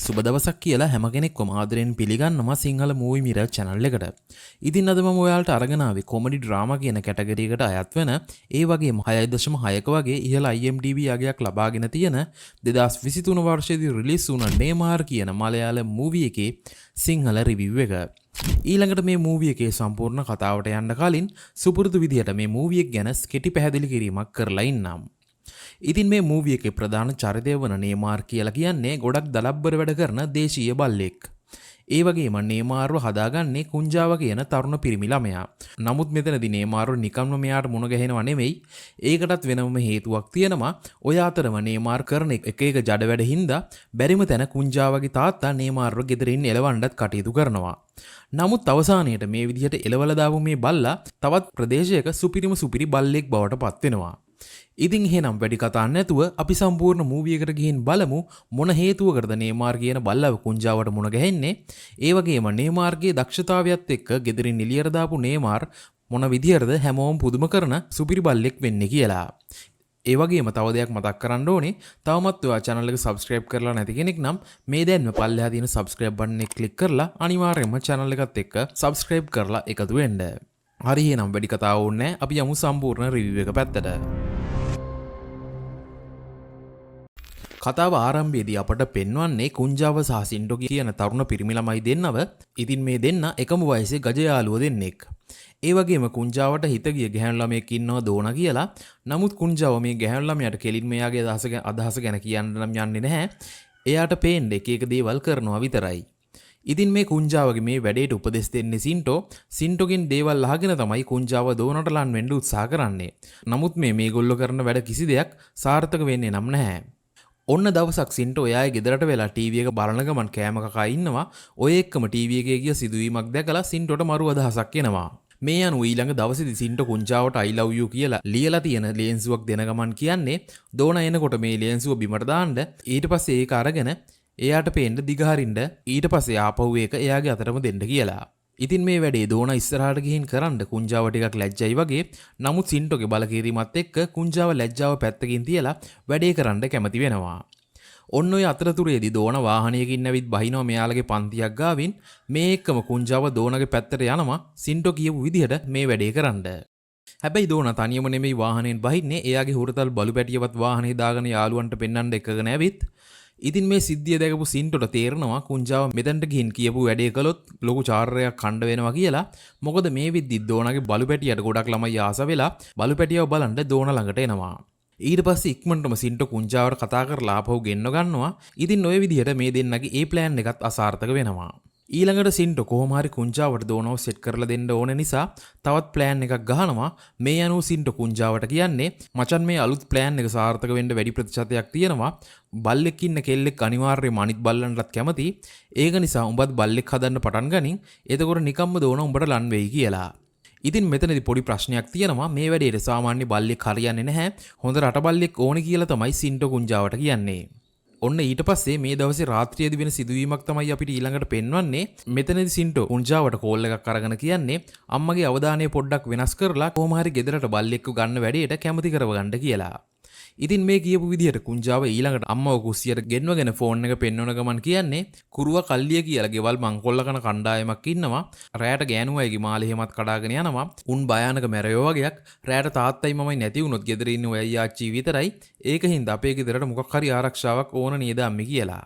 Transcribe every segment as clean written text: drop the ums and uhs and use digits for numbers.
සුබ දවසක් කියලා හැම කෙනෙක්වම ආදරෙන් පිළිගන්නවා සිංහල මූවි මිරර් channel එකට. ඉතින් අද මම ඔයාලට අරගෙන ආවේ කොමඩි ඩ්‍රාමා කියන කැටගරි එකට අයත් වෙන ඒ වගේම 6.6ක වගේ ඉහළ IMDb අගයක් ලබාගෙන තියෙන 2023 වර්ෂයේදී රිලීස් වුණ නේමාර් කියන මලයාලම් මූවි එකේ සිංහල රිවිව් එක. ඊළඟට මේ මූවි එකේ සම්පූර්ණ කතාවට යන්න කලින් සුපුරුදු විදිහට මේ මූවි එක ගැන කෙටි පැහැදිලි කිරීමක් කරලා ඉන්නම්. ඉතින් මේ මූවි එකේ ප්‍රධාන චරිතය වන නේමාර් කියලා කියන්නේ ගොඩක් දලබ්බර වැඩ කරන දේශීය බල්ලෙක්. ඒ වගේම නේමාර්ව හදාගන්නේ කුංජාව කියන තරුණ පිරිමි ළමයා. නමුත් මෙතනදී නේමාර්ව නිකම්ම මෙයාට මුණ ගැහෙනව නෙමෙයි. ඒකටත් වෙනම හේතුවක් තියෙනවා. ඔය අතරම නේමාර් කරන එක ජඩ වැඩ හින්දා බැරිම තැන කුංජාවගේ තාත්තා නේමාර්ව ගෙදරින් එලවන්නත් කටයුතු කරනවා. නමුත් අවසානයේට මේ විදිහට එලවලා දාපු මේ බල්ලා තවත් ප්‍රදේශයක සුපිරි බල්ලෙක් බවට පත් වෙනවා. ඉතින් එහෙනම් වැඩි කතා නැතුව අපි සම්පූර්ණ මූවි එකට ගිහින් බලමු මොන හේතුවකටද නේමාර් කියන බල්ලව කුංජාවට මුණ ගැහෙන්නේ. ඒ වගේම නේමාර්ගේ දක්ෂතාවයත් එක්ක ගෙදරින් එළියට දාපු නේමාර් මොන විදිහටද හැමෝම පුදුම කරන සුපිරි බල්ලෙක් වෙන්නේ කියලා. ඒ වගේම තව දෙයක් මතක් කරන්න ඕනේ. තවමත් ඔයා channel එක subscribe කරලා නැති කෙනෙක් නම් මේ දැන්ම පල්ලෙහා තියෙන subscribe button එක click කරලා අනිවාර්යයෙන්ම channel එකත් එක්ක subscribe කරලා එකතු වෙන්න. හරි එහෙනම් වැඩි කතා ඕනේ නැහැ. අපි යමු සම්පූර්ණ review එක පැත්තට. කතාව ආරම්භයේදී අපට පෙන්වන්නේ කුංජාව සහ සින්ටෝ කියන තරුණ පිරිමි ළමයි දෙන්නව. ඉතින් මේ දෙන්න එකම වයසේ ගජ යාළුවෝ දෙන්නෙක්. ඒ වගේම කුංජාවට හිත ගිය ගැහැණු ළමයෙක් ඉන්නවා දෝනා කියලා. නමුත් කුංජාව මේ ගැහැණු ළමයාට කෙලින්ම එයාගේ අදහස ගැන කියන්න නම් යන්නේ නැහැ. එයාට පේන්නේ එක දේවල් කරනවා විතරයි. ඉතින් මේ කුංජාවගේ මේ වැඩේට උපදෙස් දෙන්නේ සින්ටෝගෙන් දේවල් අහගෙන තමයි කුංජාව දෝනට ලන් වෙන්න උත්සාහ කරන්නේ. නමුත් මේගොල්ලෝ කරන වැඩ කිසි දෙයක් සාර්ථක වෙන්නේ නම් නැහැ. ඔන්න දවසක් සින්ටෝ එයාගේ ගෙදරට වෙලා ටීවී එක බලන ගමන් කෑම කකා ඉන්නවා. ඔය එක්කම ටීවී එකේ ගිය සිදුවීමක් දැකලා සින්ටෝට මරු අදහසක් එනවා. මේ අනුව ඊළඟ දවසේදී සින්ටෝ කුංජාවට I love you කියලා ලියලා තියෙන ලියන්සුවක් දෙන ගමන් කියන්නේ දෝනා එනකොට මේ ලියන්සුව බිමට දාන්න. ඊට පස්සේ ඒක අරගෙන එයාට පේන්න දිගහරින්න ඊට පස්සේ ආපහු ඒක එයාගේ අතටම දෙන්න කියලා. ඉතින් මේ වැඩේ දෝනා ඉස්සරහට ගිහින් කරන්න කුංජාව ටිකක් ලැජ්ජයි වගේ. නමුත් සින්ටෝගේ බලකිරීමත් එක්ක කුංජාව ලැජ්ජාව පැත්තකින් තියලා වැඩේ කරන්න කැමති වෙනවා. ඔන්න ඔය අතරතුරේදී දෝනා වාහනයකින් ඇවිත් බහිනවා මෙයාලගේ පන්තියක් ගාවින්. මේ එක්කම කුංජාව දෝනාගේ පැත්තට යනවා සින්ටෝ කියපු විදිහට මේ වැඩේ කරන්න. හැබැයි දෝනා තනියම නෙමෙයි වාහනයෙන් බහින්නේ. එයාගේ හුරතල් බලු පැටියවත් වාහනේ දාගෙන යාළුවන්ට පෙන්නන්න එකගෙන ඇවිත්. ඉතින් මේ සිද්ධිය දැකපු සින්ටෝට තේරෙනවා කුංජාව මෙතනට ගිහින් කියපු වැඩේ කළොත් ලොකු චාරයක් කණ්ඩ වෙනවා කියලා. මොකද මේ විද්දි දෝනාගේ බලු පැටියට ගොඩක් ළමයි ආස වෙලා බලු පැටියව බලන්න දෝනා ළඟට එනවා. ඊට පස්සේ ඉක්මනටම සින්ටෝ කුංජාවට කතා කරලා ආපහු ගෙන්න ගන්නවා. ඉතින් ওই විදිහට මේ දෙන්නගේ ඒ ප්ලෑන් එකත් අසාර්ථක වෙනවා. ඊළඟට සින්ටෝ කොහොම හරි කුංජාවට දෝනව සෙට් කරලා දෙන්න ඕන නිසා තවත් ප්ලෑන් එකක් ගහනවා. මේ අනුව සින්ටෝ කුංජාවට කියන්නේ මචන් මේ අලුත් ප්ලෑන් එක සාර්ථක වෙන්න වැඩි ප්‍රතිශතයක් තියෙනවා. බල්ලෙක් ඉන්න කෙල්ලෙක් අනිවාර්යයෙන්ම අනිත් බල්ලන්ටත් කැමති. ඒක නිසා උඹත් බල්ලෙක් හදන්න පටන් ගනින්. එතකොට නිකම්ම දෝන උඹට ලන් වෙයි කියලා. ඉතින් මෙතනදී පොඩි ප්‍රශ්නයක් තියෙනවා. මේ වැඩේට සාමාන්‍ය බල්ලෙක් හරියන්නේ නැහැ. හොඳ රට බල්ලෙක් ඕනේ කියලා තමයි සින්ටෝ කුංජාවට කියන්නේ. ඔන්න ඊට පස්සේ මේ දවසේ රාත්‍රියේදී වෙන සිදුවීමක් තමයි අපිට ඊළඟට පෙන්වන්නේ. මෙතනදී සින්ටෝ කුංජාවට කෝල් එකක් අරගෙන කියන්නේ අම්මගේ අවධානය පොඩ්ඩක් වෙනස් කරලා කොහොම හරි ගෙදරට බල්ලෙක්ව ගන්න වැඩේට කැමති කරව ගන්න කියලා. ඉතින් මේ කියපු විදිහට කුංජාව ඊළඟට අම්මව කුස්සියට ගෙන්වගෙන ෆෝන් එක පෙන්වන ගමන් කියන්නේ කුරුවා කල්ලිය කියලා ගෙවල් මංකොල්ල කන කණ්ඩායමක් ඉන්නවා. රැයට ගෑනුවයිගේ මාළේ හැමත් කඩාගෙන යනවා. උන් භයානක මැරයෝ වගේක්. රැයට තාත්තයි මමයි නැති වුණොත් ගෙදර ඉන්නේ ඔයයි ආච්චි විතරයි. ඒක හින්දා අපේ ගෙදරට මොකක් හරි ආරක්ෂාවක් ඕන නේද අම්මේ කියලා.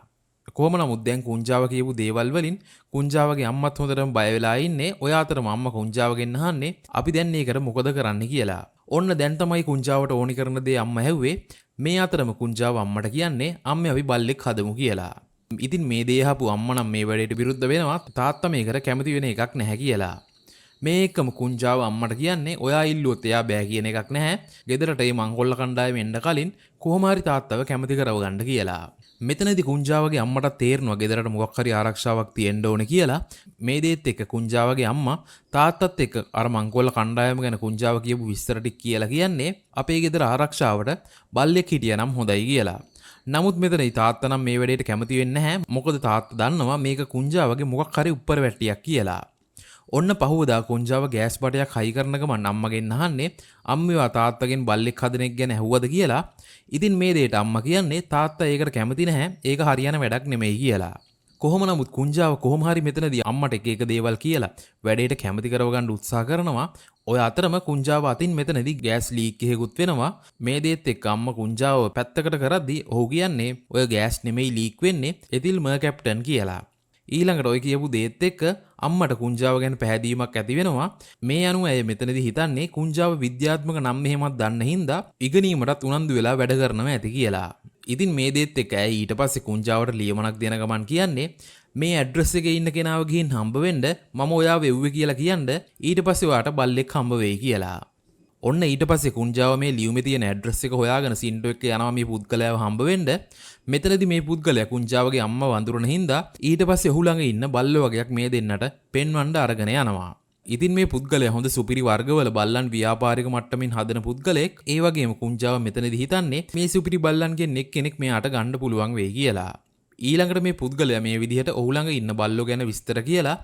කොහොම නමුත් දැන් කුංජාව කියපු දේවල් වලින් කුංජාවගේ අම්මත් හොඳටම බය වෙලා ඉන්නේ. ඔය අතරම අම්මා කුංජාවගෙන් අහන්නේ අපි දැන් මේකට මොකද කරන්න කියලා. ඔන්න දැන් තමයි කුංජාවට ඕනි කරන දේ අම්මා හැව්වේ. මේ අතරම කුංජාව අම්මට කියන්නේ අම්මේ අපි බල්ලෙක් හදමු කියලා. ඉතින් මේ දේ අහපු අම්මා නම් මේ වැඩේට විරුද්ධ වෙනවා. තාත්තා මේකට කැමති වෙන එකක් නැහැ කියලා. මේ එක්කම කුංජාව අම්මට කියන්නේ ඔයා ඉල්ලුවොත් එයා බෑ කියන එකක් නැහැ. ගෙදරට මේ මංකොල්ල කණ්ඩායම එන්න කලින් කොහොම හරි තාත්තව කැමති කරව ගන්න කියලා. මෙතනදී කුංජාවගේ අම්මට තේරෙනවා ගෙදරට මොකක් හරි ආරක්ෂාවක් තියෙන්න ඕනේ කියලා. මේ දේත් එක්ක කුංජාවගේ අම්මා තාත්තත් එක්ක අර මංකොල්ල කණ්ඩායම ගැන කුංජාව කියපු විස්තර ටික කියලා කියන්නේ අපේ ගෙදර ආරක්ෂාවට බල්ලෙක් හිටියනම් හොඳයි කියලා. නමුත් මෙතනයි තාත්තා නම් මේ වැඩේට කැමති වෙන්නේ නැහැ. මොකද තාත්තා දන්නවා මේක කුංජාවගේ මොකක් හරි උඩර වැට්ටියක් කියලා. ඔන්න පහුවදා කුංජාව ගෑස් බටයක් හයි කරන ගමන් අම්මගෙන් අහන්නේ අම්මේවා තාත්තගෙන් බල්ලෙක් හදන එක ගැන ඇහුවද කියලා. ඉතින් මේ දෙයට අම්මා කියන්නේ තාත්තා ඒකට කැමති නැහැ. ඒක හරියන වැඩක් නෙමෙයි කියලා. කොහොම නමුත් කුංජාව කොහොම හරි මෙතනදී අම්මට එක එක දේවල් කියලා වැඩේට කැමති කරව ගන්න උත්සාහ කරනවා. ඔය අතරම කුංජාව අතින් මෙතනදී ගෑස් ලීක් එකකුත් වෙනවා. මේ දේත් එක්ක අම්මා කුංජාව පැත්තකට කරද්දී ඔහු කියන්නේ ඔය ගෑස් නෙමෙයි ලීක් වෙන්නේ එතිල් මර් කැප්ටන් කියලා. ඊළඟට ඔය කියපු දේත් එක්ක අම්මට කුංජාව ගැන පැහැදීමක් ඇති වෙනවා. මේ අනුව ඇය මෙතනදී හිතන්නේ කුංජාව විද්‍යාත්මක නම් මෙහෙමත් දන්න හින්දා ඉගෙනීමටත් උනන්දු වෙලා වැඩ කරනවා ඇති කියලා. ඉතින් මේ දේත් එක්ක ඇය ඊට පස්සේ කුංජාවට ලියමනක් දෙන ගමන් කියන්නේ මේ ඇඩ්‍රස් එකේ ඉන්න කෙනාව ගිහින් හම්බ වෙන්න මම ඔයාව එව්වේ කියලා කියන්න ඊට පස්සේ ඔයාට බල්ලෙක් හම්බ වෙයි කියලා. ඔන්න ඊට පස්සේ කුංජාව මේ ලියුමේ තියෙන ඇඩ්‍රස් එක හොයාගෙන සින්ඩෝ එක්ක යනවා මේ පුද්ගලයාව හම්බ වෙන්න. මෙතනදී මේ පුද්ගලයා කුංජාවගේ අම්මා වඳුරන හින්දා ඊට පස්සේ ඔහු ළඟ ඉන්න බල්ලෝ වගේක් මේ දෙන්නට පෙන්වන්න අරගෙන යනවා. ඉතින් මේ පුද්ගලයා හොඳ සුපිරි වර්ගවල බල්ලන් ව්‍යාපාරික මට්ටමින් හදන පුද්ගලෙක්. ඒ වගේම කුංජාව මෙතනදී හිතන්නේ මේ සුපිරි බල්ලන්ගෙන් එක්කෙනෙක් මෙයාට ගන්න පුළුවන් වෙයි කියලා. ඊළඟට මේ පුද්ගලයා මේ විදිහට ඔහු ළඟ ඉන්න බල්ලෝ ගැන විස්තර කියලා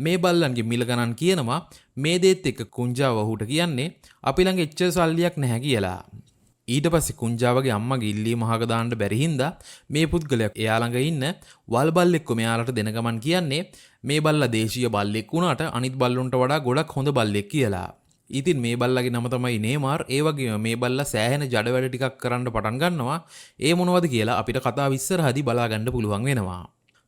මේ බල්ලන්ගේ මිල ගණන් කියනවා. මේ දේත් එක්ක කුංජාව ඔහුට කියන්නේ අපි ළඟ එච්චර සල්ලියක් නැහැ කියලා. ඊට පස්සේ කුංජාවගේ අම්මගේ ඉල්ලීම අහක දාන්න බැරි හින්දා මේ පුද්ගලයා එයා ළඟ ඉන්න වල් බල්ලෙක්ව මෙයාලට දෙන ගමන් කියන්නේ මේ බල්ලා දේශීය බල්ලෙක් වුණාට අනිත් බල්ලොන්ට වඩා ගොඩක් හොඳ බල්ලෙක් කියලා. ඉතින් මේ බල්ලාගේ නම තමයි නේමාර්. ඒ වගේම මේ බල්ලා සෑහෙන ජඩ වැඩ ටිකක් කරන්න පටන් ගන්නවා. ඒ මොනවද කියලා අපිට කතාව ඉස්සරහදී බලා ගන්න පුළුවන් වෙනවා.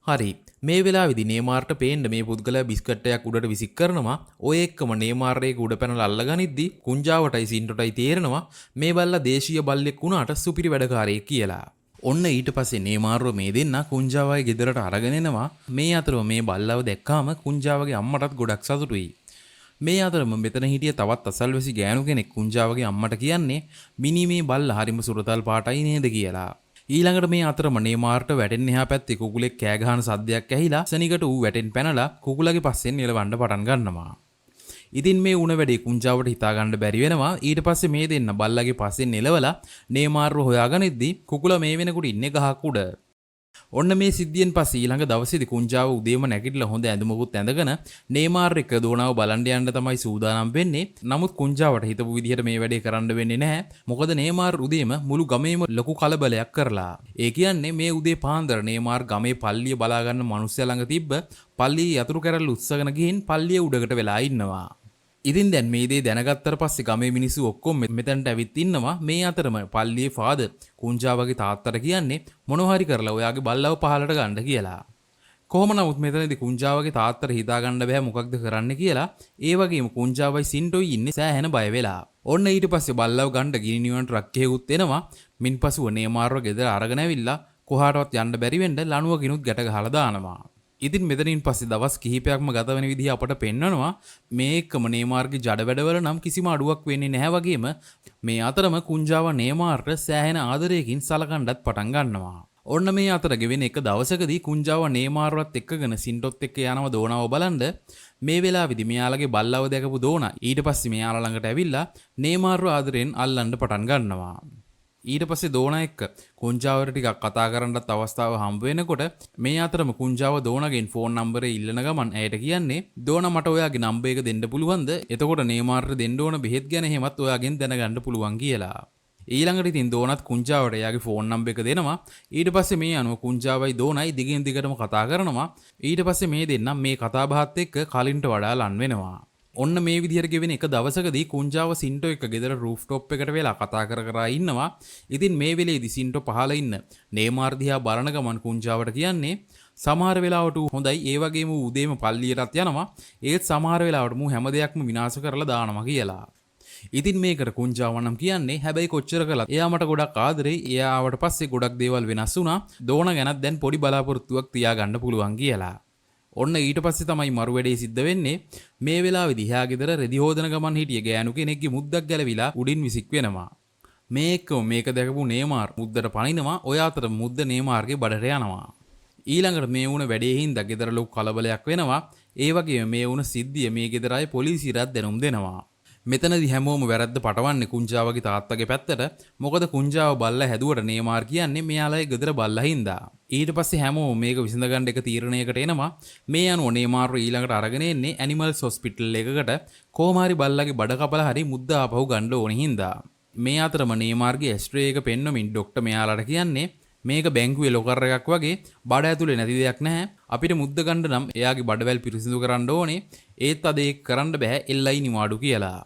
හරි. මේ වෙලාවේදී නේමාර්ට පේන්න මේ පුද්ගලයා බිස්කට් එකක් උඩට විසික් කරනවා. ඔය එක්කම නේමාර් ඒක උඩ පැනලා අල්ලගනිද්දි කුංජාවටයි සින්ටොටයි තේරෙනවා මේ බල්ලා දේශීය බල්ලෙක් වුණාට සුපිරි වැඩකාරයෙක් කියලා. ඔන්න ඊට පස්සේ නේමාර්ව මේ දෙන්න කුංජාවයි ගෙදරට අරගෙන එනවා. මේ අතරම මේ බල්ලව දැක්කාම කුංජාවගේ අම්මටත් ගොඩක් සතුටුයි. මේ අතරම මෙතන හිටිය තවත් අසල්වැසි ගෑනු කෙනෙක් කුංජාවගේ අම්මට කියන්නේ මිනි මේ බල්ලා හරිම සුරතල් පාටයි නේද කියලා. ඊළඟට මේ අතරම නේමාර්ට වැටෙන්න එහා පැත්තේ කුකුලෙක් කෑ ගහන සද්දයක් ඇහිලා සනිකට ඌ වැටෙන් පැනලා කුකුලගේ පස්සෙන් එලවන්න පටන් ගන්නවා. ඉතින් මේ උණ වැඩේ කුංජාවට හිතා ගන්න බැරි වෙනවා. ඊට පස්සේ මේ දෙන්න බල්ලාගේ පස්සෙන් එලවලා නේමාර්ව හොයාගනිද්දි කුකුලා මේ වෙනකොට ඉන්නේ ගහක් උඩ. ඔන්න මේ සිද්ධියෙන් පස්සේ ඊළඟ දවසේදී කුංජාව උදේම නැගිටලා හොඳ ඇඳුමකුත් ඇඳගෙන නේමාර් එක්ක දෝනාව බලන්න යන්න තමයි සූදානම් වෙන්නේ. නමුත් කුංජාවට හිතපු විදිහට මේ වැඩේ කරන්න වෙන්නේ නැහැ. මොකද නේමාර් උදේම මුළු ගමේම ලොකු කලබලයක් කරලා. ඒ කියන්නේ මේ උදේ පාන්දර නේමාර් ගමේ පල්ලිය බලා ගන්න මිනිස්සු ළඟ තිබ්බ පල්ලියේ යතුරු කැරල්ල උස්සගෙන ගිහින් පල්ලිය උඩකට වෙලා ඉන්නවා. ඉතින් දැන් මේ දේ දැනගත්තට පස්සේ ගමේ මිනිස්සු ඔක්කොම මෙතනට ඇවිත් ඉන්නවා. මේ අතරම පල්ලියේ ෆාදර් කුංජාවගේ තාත්තට කියන්නේ මොනවා හරි කරලා ඔයාගේ බල්ලව පහලට ගන්න කියලා. කොහොම නමුත් මෙතනදී කුංජාවගේ තාත්තට හිතා ගන්න බෑ මොකක්ද කරන්න කියලා. ඒ වගේම කුංජාවයි සින්ටෝයි ඉන්නේ සෑහෙන බය වෙලා. ඔන්න ඊට පස්සේ බල්ලව ගන්න ගිනි නිවන ට්‍රක් එකකුත් එනවා. මින්පසුව නේමාර්ව ගෙදර අරගෙන ඇවිල්ලා කොහාටවත් යන්න බැරි වෙන්න ලණුවකිනුත් ගැට ගහලා දානවා. ඉතින් මෙතනින් පස්සේ දවස් කිහිපයක්ම ගත වෙන විදිහ අපට පෙන්වනවා. මේ එක්කම නේමාර්ගේ ජඩ වැඩවල නම් කිසිම අඩුවක් වෙන්නේ නැහැ වගේම මේ අතරම කුංජාව නේමාර්ට සෑහෙන ආදරයකින් සලකන්නත් පටන් ගන්නවා. ඔන්න මේ අතර ගෙවෙන එක දවසකදී කුංජාව නේමාර්වත් එක්කගෙන සින්ටොත් එක්ක යනවා දෝනාව බලන්න. මේ වෙලාවේදී මෙයාලගේ බල්ලව දැකපු දෝනා ඊට පස්සේ මෙයාලා ළඟට ඇවිල්ලා නේමාර්ව ආදරෙන් අල්ලන්න පටන් ගන්නවා. ඊට පස්සේ දෝනා එක්ක කුංජාවට ටිකක් කතා කරන්නත් අවස්ථාව හම්බ වෙනකොට මේ අතරම කුංජාව දෝනාගෙන් ෆෝන් නම්බරේ ඉල්ලන ගමන් ඇයට කියන්නේ දෝනා මට ඔයාගේ නම්බර් එක දෙන්න පුළුවන්ද? එතකොට නේමාර්ට දෙන්න ඕන බෙහෙත් ගැන එහෙමත් ඔයාගෙන් දැනගන්න පුළුවන් කියලා. ඊළඟට ඉතින් දෝනත් කුංජාවට එයාගේ ෆෝන් නම්බර් එක දෙනවා. ඊට පස්සේ මේ අනුව කුංජාවයි දෝනයි දිගින් දිගටම කතා කරනවා. ඊට පස්සේ මේ දෙන්නා මේ කතා බහත් එක්ක කලින්ට වඩා ලන් වෙනවා. ඔන්න මේ විදිහට ගෙවෙන එක දවසකදී කුංජාව සින්ටෝ එක්ක ගෙදර රූෆ් টොප් එකට වෙලා කතා කර කර ඉන්නවා. ඉතින් මේ වෙලේදී සින්ටෝ පහල ඉන්න නේමාර් දිහා බලන ගමන් කුංජාවට කියන්නේ සමහර වෙලාවට හොඳයි ඒ වගේම උදේම පල්ලියටත් යනවා. ඒත් සමහර වෙලාවට මු හැම දෙයක්ම විනාශ කරලා දානවා කියලා. ඉතින් මේකට කුංජාව නම් කියන්නේ හැබැයි කොච්චර කළත් එයා මට ගොඩක් ආදරේ. එයා ආවට පස්සේ ගොඩක් දේවල් වෙනස් වුණා. දෝනා ගැනත් දැන් පොඩි බලාපොරොත්තුවක් තියාගන්න පුළුවන් කියලා. ඔන්න ඊට පස්සේ තමයි මරු වැඩේ සිද්ධ වෙන්නේ. මේ වෙලාවේදී එහා ගෙදර රෙදි හොදන ගමන් හිටිය ගෑනු කෙනෙක්ගේ මුද්දක් ගැලවිලා උඩින් විසික් වෙනවා. මේකම මේක දැකපු නේමාර් මුද්දට පනිනවා. ඔය අතර මුද්ද නේමාර්ගේ බඩට යනවා. ඊළඟට මේ වුණ වැඩේ හින්දා ගෙදර ලොකු කලබලයක් වෙනවා. ඒ වගේම මේ වුණ සිද්ධිය මේ ගෙදර අය පොලිසියට දැනුම් දෙනවා. මෙතනදි හැමෝම වැරද්ද පටවන්නේ කුංජාවගේ තාත්තගේ පැත්තට. මොකද කුංජාව බල්ලා හැදුවට නේමාර් කියන්නේ මෙයාලගේ ගෙදර බල්ලා හින්දා. ඊට පස්සේ හැමෝම මේක විසඳගන්න එක තීරණයකට එනවා. මේ අනුව නේමාර්ව ඊළඟට අරගෙන එන්නේ ඇනිමල්ස් හොස්පිටල් එකකට. කොහොම හරි බල්ලාගේ බඩ කපලා හරි මුද්ද ආපහු ගන්න ඕනේ හින්දා. මේ අතරම නේමාර්ගේ ඇස්ට්‍රේ එක පෙන්වමින් ડોක්ටර් මෙයාලට කියන්නේ මේක බැංකුවේ ලොකර් එකක් වගේ බඩ ඇතුලේ නැති දෙයක් නැහැ. අපිට මුද්ද ගන්න නම් එයාගේ බඩවැල් පිරිසිදු කරන්න ඕනේ. ඒත් අද ඒක කරන්න බෑ එල්ලයි නිවාඩු කියලා.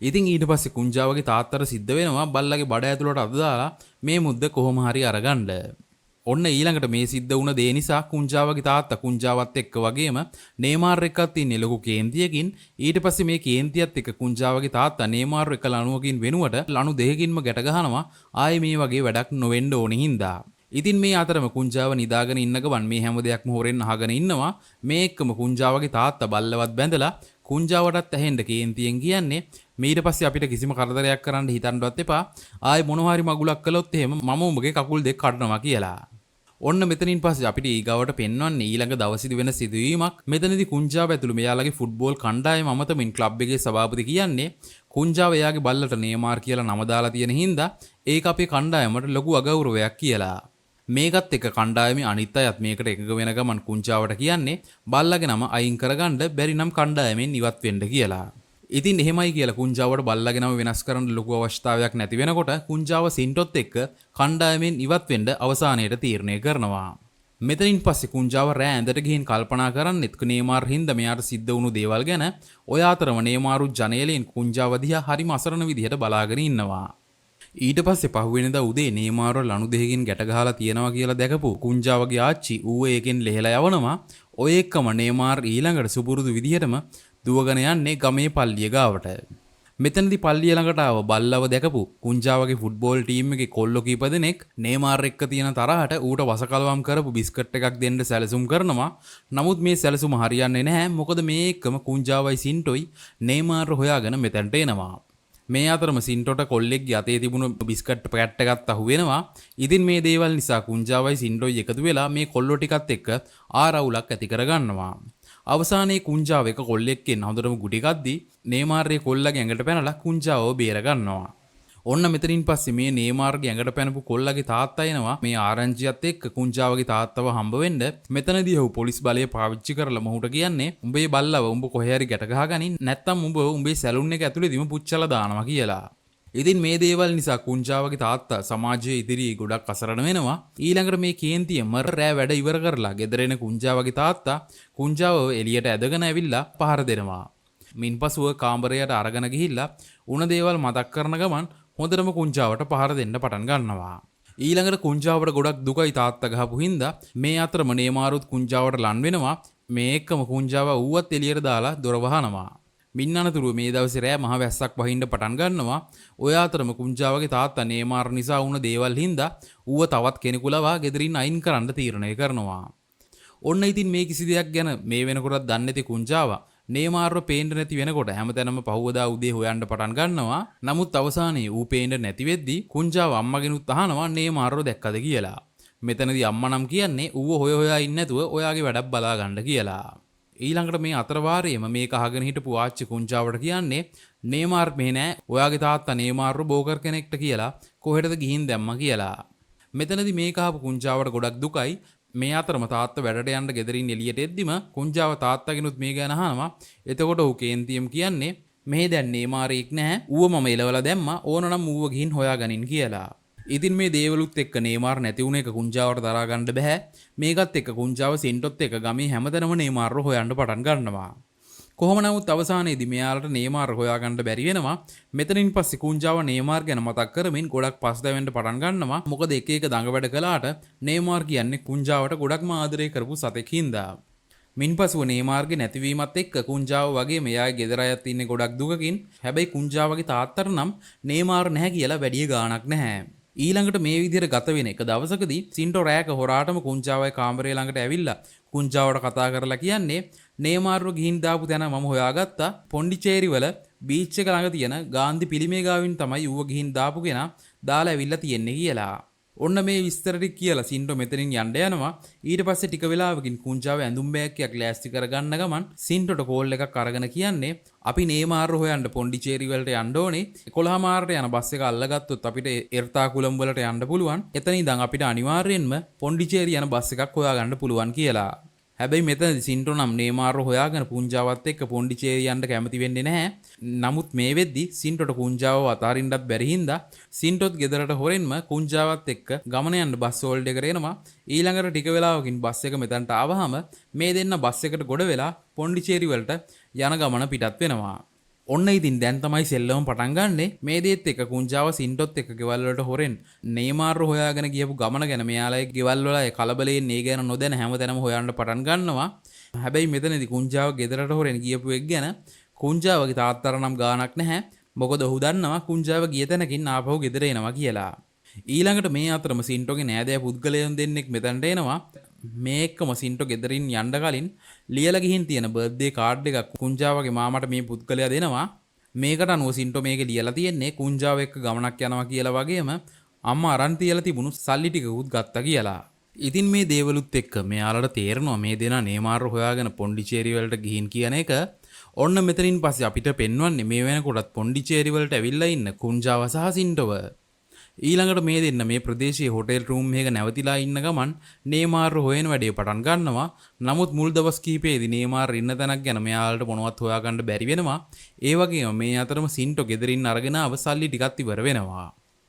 ඉතින් ඊට පස්සේ කුංජාවගේ තාත්තට සිද්ධ වෙනවා බල්ලගේ බඩ ඇතුලට අත දාලා මේ මුද්ද කොහොම හරි අරගන්න. ඔන්න ඊළඟට මේ සිද්ධ වුණ දේ නිසා කුංජාවගේ තාත්තා කුංජාවත් එක්ක වගේම නේමාර් එක්කත් ඉන්නේ ලොකු කේන්තියකින්. ඊට පස්සේ මේ කේන්තියත් එක්ක කුංජාවගේ තාත්තා නේමාර් එක්ක ලණුවකින් වෙනුවට ලණු දෙකකින්ම ගැට ගහනවා. ආයේ මේ වගේ වැඩක් නොවෙන්න ඕනේ හින්දා. ඉතින් මේ අතරම කුංජාව නිදාගෙන ඉන්න ගමන් මේ හැම දෙයක්ම හොරෙන් අහගෙන ඉන්නවා. මේ එක්කම කුංජාවගේ තාත්තා බල්ලවත් බැඳලා කුංජාවටත් ඇහෙන්න කේන්තියෙන් කියන්නේ ඊට පස්සේ අපිට කිසිම කරදරයක් කරන්න හිතන්නවත් එපා. ආයේ මොනවා හරි මගුලක් කළොත් එහෙම මම උඹගේ කකුල් දෙක කඩනවා කියලා. ඔන්න මෙතනින් පස්සේ අපිට ඊගාවට පෙන්වන්නේ ඊළඟ දවසේදී වෙන සිදුවීමක්. මෙතනදී කුංජාව ඇතුළු මෙයාලගේ ෆුට්බෝල් කණ්ඩායම අමතමින් ක්ලබ් එකේ සභාපති කියන්නේ කුංජාව එයාගේ බල්ලට නේමාර් කියලා නම දාලා තියෙන හින්දා ඒක අපේ කණ්ඩායමට ලොකු අගෞරවයක් කියලා. මේකත් එක කණ්ඩායමේ අනිත් අයත් මේකට එකග වෙන ගමන් කුංජාවට කියන්නේ බල්ලගේ නම අයින් කරගන්න බැරි නම් කණ්ඩායමෙන් ඉවත් වෙන්න කියලා. ඉතින් එහෙමයි කියලා කුංජාවට බල්ලගේ නම වෙනස් කරන්න ලොකු අවශ්‍යතාවයක් නැති වෙනකොට කුංජාව සින්ටොත් එක්ක කණ්ඩායමෙන් ඉවත් වෙන්න අවසානයේට තීරණය කරනවා. මෙතනින් පස්සේ කුංජාව රෑ ඇඳට ගිහින් කල්පනා කරන්නෙත් නේමාර් හින්දා මෙයාට සිද්ධ වුණු දේවල් ගැන. ඔය අතරම නේමාරු ජනේලෙන් කුංජාව දිහා හරිම අසරණ විදිහට බලාගෙන ඉන්නවා. ඊට පස්සේ පහුවෙනිදා උදේ නේමාර්ව ලණු දෙකකින් ගැට ගහලා තියනවා කියලා දැකපු කුංජාවගේ ආච්චි ඌව ඒකෙන් ලෙහෙලා යවනවා. ඔය එක්කම නේමාර් ඊළඟට සුපුරුදු විදිහටම දුවගෙන යන්නේ ගමේ පල්ලිය ගාවට. මෙතනදී පල්ලිය ළඟට ආව බල්ලව දැකපු කුංජාවගේ ෆුට්බෝල් ටීම් එකේ කොල්ලෝ කීප දෙනෙක් නේමාර් එක්ක තියෙන තරහට ඌට වසකලවම් කරපු බිස්කට් එකක් දෙන්න සැලසුම් කරනවා. නමුත් මේ සැලසුම හරියන්නේ නැහැ. මොකද මේ එක්කම කුංජාවයි සින්ටොයි නේමාර්ව හොයාගෙන මෙතනට එනවා. මේ අතරම සින්ටොට කොල්ලෙක්ගේ අතේ තිබුණු බිස්කට් පැකට් එකත් අහු වෙනවා. ඉතින් මේ දේවල් නිසා කුංජාවයි සින්ටොයි එකතු වෙලා මේ කොල්ලෝ ටිකත් එක්ක ආරවුලක් ඇති කරගන්නවා. අවසානයේ කුංජාව එක කොල්ලෙක්ගෙන් හොඳටම ගුටි ගද්දි නේමාර්ගේ කොල්ලගේ ඇඟට පැනලා කුංජාවව බේර ගන්නවා. ඔන්න මෙතනින් පස්සේ මේ නේමාර්ගේ ඇඟට පැනපු කොල්ලගේ තාත්තා එනවා මේ ආරංචියත් එක්ක කුංජාවගේ තාත්තව හම්බ වෙන්න. මෙතනදී ඔහු පොලිස් බලය පාවිච්චි කරලා මොහුට කියන්නේ උඹේ බල්ලව උඹ කොහේ හරි ගැට ගහගනින් නැත්නම් උඹ උඹේ සැලුන් එක ඇතුළේදීම පුච්චලා දානවා කියලා. ඉතින් මේ දේවල් නිසා කුංජාවගේ තාත්තා සමාජයේ ඉදිරියේ ගොඩක් අසරණ වෙනවා. ඊළඟට මේ කේන්තියම රෑ වැඩ ඉවර කරලා ගෙදර එන කුංජාවගේ තාත්තා කුංජාවව එළියට ඇදගෙන ඇවිල්ලා පහර දෙනවා. මින්පසුව කාමරයට අරගෙන ගිහිල්ලා උණ දේවල් මතක් කරන ගමන් හොඳටම කුංජාවට පහර දෙන්න පටන් ගන්නවා. ඊළඟට කුංජාවට ගොඩක් දුකයි තාත්තා ගහපු හින්දා මේ අතරම නේමාරුත් කුංජාවට ලන් වෙනවා. මේ එක්කම කුංජාව ඌවත් එළියට දාලා දොර වහනවා. මින්නනතුරු මේ දවසේ රෑ මහ වැස්සක් වහින්න පටන් ගන්නවා. ඔය අතරම කුංජාවගේ තාත්තා නේමාර් නිසා වුණ දේවල් හින්දා ඌව තවත් කෙනෙකු ලවා ගෙදරින් අයින් කරන්න තීරණය කරනවා. ඔන්න ඉතින් මේ කිසි දෙයක් ගැන මේ වෙනකොටත් දන්නේ නැති කුංජාව නේමාර්ව පේන්න නැති වෙනකොට හැමතැනම පහුවදා උදේ හොයන්න පටන් ගන්නවා. නමුත් අවසානයේ ඌ පේන්න නැති වෙද්දී කුංජාව අම්මගෙනුත් අහනවා නේමාර්ව දැක්කද කියලා. මෙතනදී අම්මා නම් කියන්නේ ඌව හොය හොයා ඉන්නේ නැතුව ඔයාගේ වැඩක් බලා ගන්න කියලා. ඊළඟට මේ අතරවාරයේම මේක අහගෙන හිටපු ආච්චි කුංජාවට කියන්නේ නේමාර් මෙහෙ නෑ ඔයාගේ තාත්තා නේමාර්ව බෝකර් කෙනෙක්ට කියලා කොහෙටද ගිහින් දැම්මා කියලා. මෙතනදී මේක අහපු කුංජාවට ගොඩක් දුකයි. මේ අතරම තාත්තා වැඩට යන්න ගෙදරින් එළියට එද්දිම කුංජාව තාත්තගෙනුත් මේ ගැන අහනවා. එතකොට ඌ කේන්තියම් කියන්නේ මෙහෙ දැන් නේමාරෙක් නැහැ. ඌව මම එලවලා දැම්මා. ඕනනම් ඌව ගිහින් හොයාගනින් කියලා. ඉතින් මේ දේවලුත් එක්ක නේමාර් නැති වුණ එක කුංජාවට දරා ගන්න බෑ. මේකත් එක්ක කුංජාව සින්ටොත් එක්ක ගමේ හැමතැනම නේමාර්ව හොයන්න පටන් ගන්නවා. කොහොම නමුත් අවසානයේදී මෙයාලට නේමාර් හොයාගන්න බැරි වෙනවා. මෙතනින් පස්සේ කුංජාව නේමාර් ගැන මතක් කරමින් ගොඩක් පස්දැවෙන්න පටන් ගන්නවා. මොකද එක එක දඟ වැඩ කළාට නේමාර් කියන්නේ කුංජාවට ගොඩක්ම ආදරය කරපු සතෙක් හින්දා. මින්පසුව නේමාර්ගේ නැතිවීමත් එක්ක කුංජාව වගේ මෙයාගේ ගෙදර අයත් ඉන්නේ ගොඩක් දුකකින්. හැබැයි කුංජාවගේ තාත්තට නම් නේමාර් නැහැ කියලා වැඩි ගාණක් නැහැ. ඊළඟට මේ විදිහට ගත වෙන එක දවසකදී සින්ටෝ රෑක හොරාටම කුංජාවයි කාමරේ ළඟට ඇවිල්ලා කුංජාවට කතා කරලා කියන්නේ නේමාර්ව ගිහින් දාපු තැන මම හොයාගත්තා. පොන්ඩිචේරි වල බීච් එක ළඟ තියෙන ගාන්ධි පිළිමේ ගාවින් තමයි ඌව ගිහින් දාපු කෙනා දාලා ඇවිල්ලා තියෙන්නේ කියලා. ඔන්න මේ විස්තර ටික කියලා සින්ටෝ මෙතනින් යන්න යනවා. ඊට පස්සේ ටික වෙලාවකින් කුංජාව ඇඳුම් බෑග් එකක් ලෑස්ති කරගන්න ගමන් සින්ටෝට කෝල් එකක් අරගෙන කියන්නේ අපි නේමාර් හොයන්න පොන්ඩිචේරි වලට යන්න ඕනේ. 11 මාරට යන බස් එක අල්ලගත්තොත් අපිට එර්තාකුලම් වලට යන්න පුළුවන්. එතන ඉඳන් අපිට අනිවාර්යෙන්ම පොන්ඩිචේරි යන බස් එකක් හොයාගන්න පුළුවන් කියලා. හැබැයි මෙතන සින්ටෝ නම් නේමාර්ව හොයාගෙන පුංජාවත් එක්ක පොන්ඩිචේරි යන්න කැමති වෙන්නේ නැහැ. නමුත් මේ වෙද්දි සින්ටෝට කුංජාව අතාරින්නත් බැරි හින්දා සින්ටෝත් ගෙදරට හොරෙන්ම කුංජාවත් එක්ක ගමන යන්න බස් හෝල්ඩ් එකට එනවා. ඊළඟට ටික වෙලාවකින් බස් එක මෙතනට ආවහම මේ දෙන්න බස් එකට ගොඩ වෙලා පොන්ඩිචේරි වලට යන ගමන පිටත් වෙනවා. ඔන්න ඉතින් දැන් තමයි සෙල්ලම පටන් ගන්නෙ. මේ දේත් එක්ක කුංජාව සින්ටොත් එක්ක ගෙවල් වලට හොරෙන් නේමාර්ව හොයාගෙන ගියපු ගමන ගැන මෙයාලා ගෙවල් වල ඒ කලබලයෙන් ඒ ගැන නොදැන හැමතැනම හොයන්න පටන් ගන්නවා. හැබැයි මෙතනදී කුංජාව ගෙදරට හොරෙන් ගියපු එක ගැන කුංජාවගේ තාත්තට නම් ගාණක් නැහැ. මොකද ඔහු දන්නවා කුංජාව ගිය තැනකින් ආපහු ගෙදර එනවා කියලා. ඊළඟට මේ අතරම සින්ටෝගේ නෑදෑ පුද්ගලයන් දෙන්නෙක් මෙතනට එනවා. මේ එක්කම සින්ටෝ ගෙදරින් යන්න කලින් ලියලා ගිහින් තියෙන බර්ත්ඩේ කාඩ් එකක් කුංජාවගේ මාමට මේ පුද්ගලයා දෙනවා. මේකට අනුව සින්ටෝ මේක ලියලා තියෙන්නේ කුංජාව එක්ක ගමනක් යනවා කියලා වගේම අම්මා අරන් තියලා තිබුණු සල්ලි ටිකකුත් ගත්තා කියලා. ඉතින් මේ දේවලුත් එක්ක මෙයාලට තේරෙනවා මේ දෙනා නේමාර්ව හොයාගෙන පොන්ඩිචේරි වලට ගිහින් කියන එක. ඔන්න මෙතනින් පස්සේ අපිට පෙන්වන්නේ මේ වෙනකොටත් පොන්ඩිචේරි වලට ඇවිල්ලා ඉන්න කුංජාව සහ සින්ටෝව. ඊළඟට මේ දෙන්න මේ ප්‍රදේශයේ හොටෙල් රූම් එකක නැවතිලා ඉන්න ගමන් නේමාර්ව හොයන වැඩේ පටන් ගන්නවා. නමුත් මුල් දවස් කිහිපෙදී නේමාර් ඉන්න තැනක් ගැන මෙයාලට මොනවත් හොයාගන්න බැරි වෙනවා. ඒ වගේම මේ අතරම සින්ටෝ ගෙදරින් අරගෙන ආව සල්ලි ටිකක් ඉවර වෙනවා.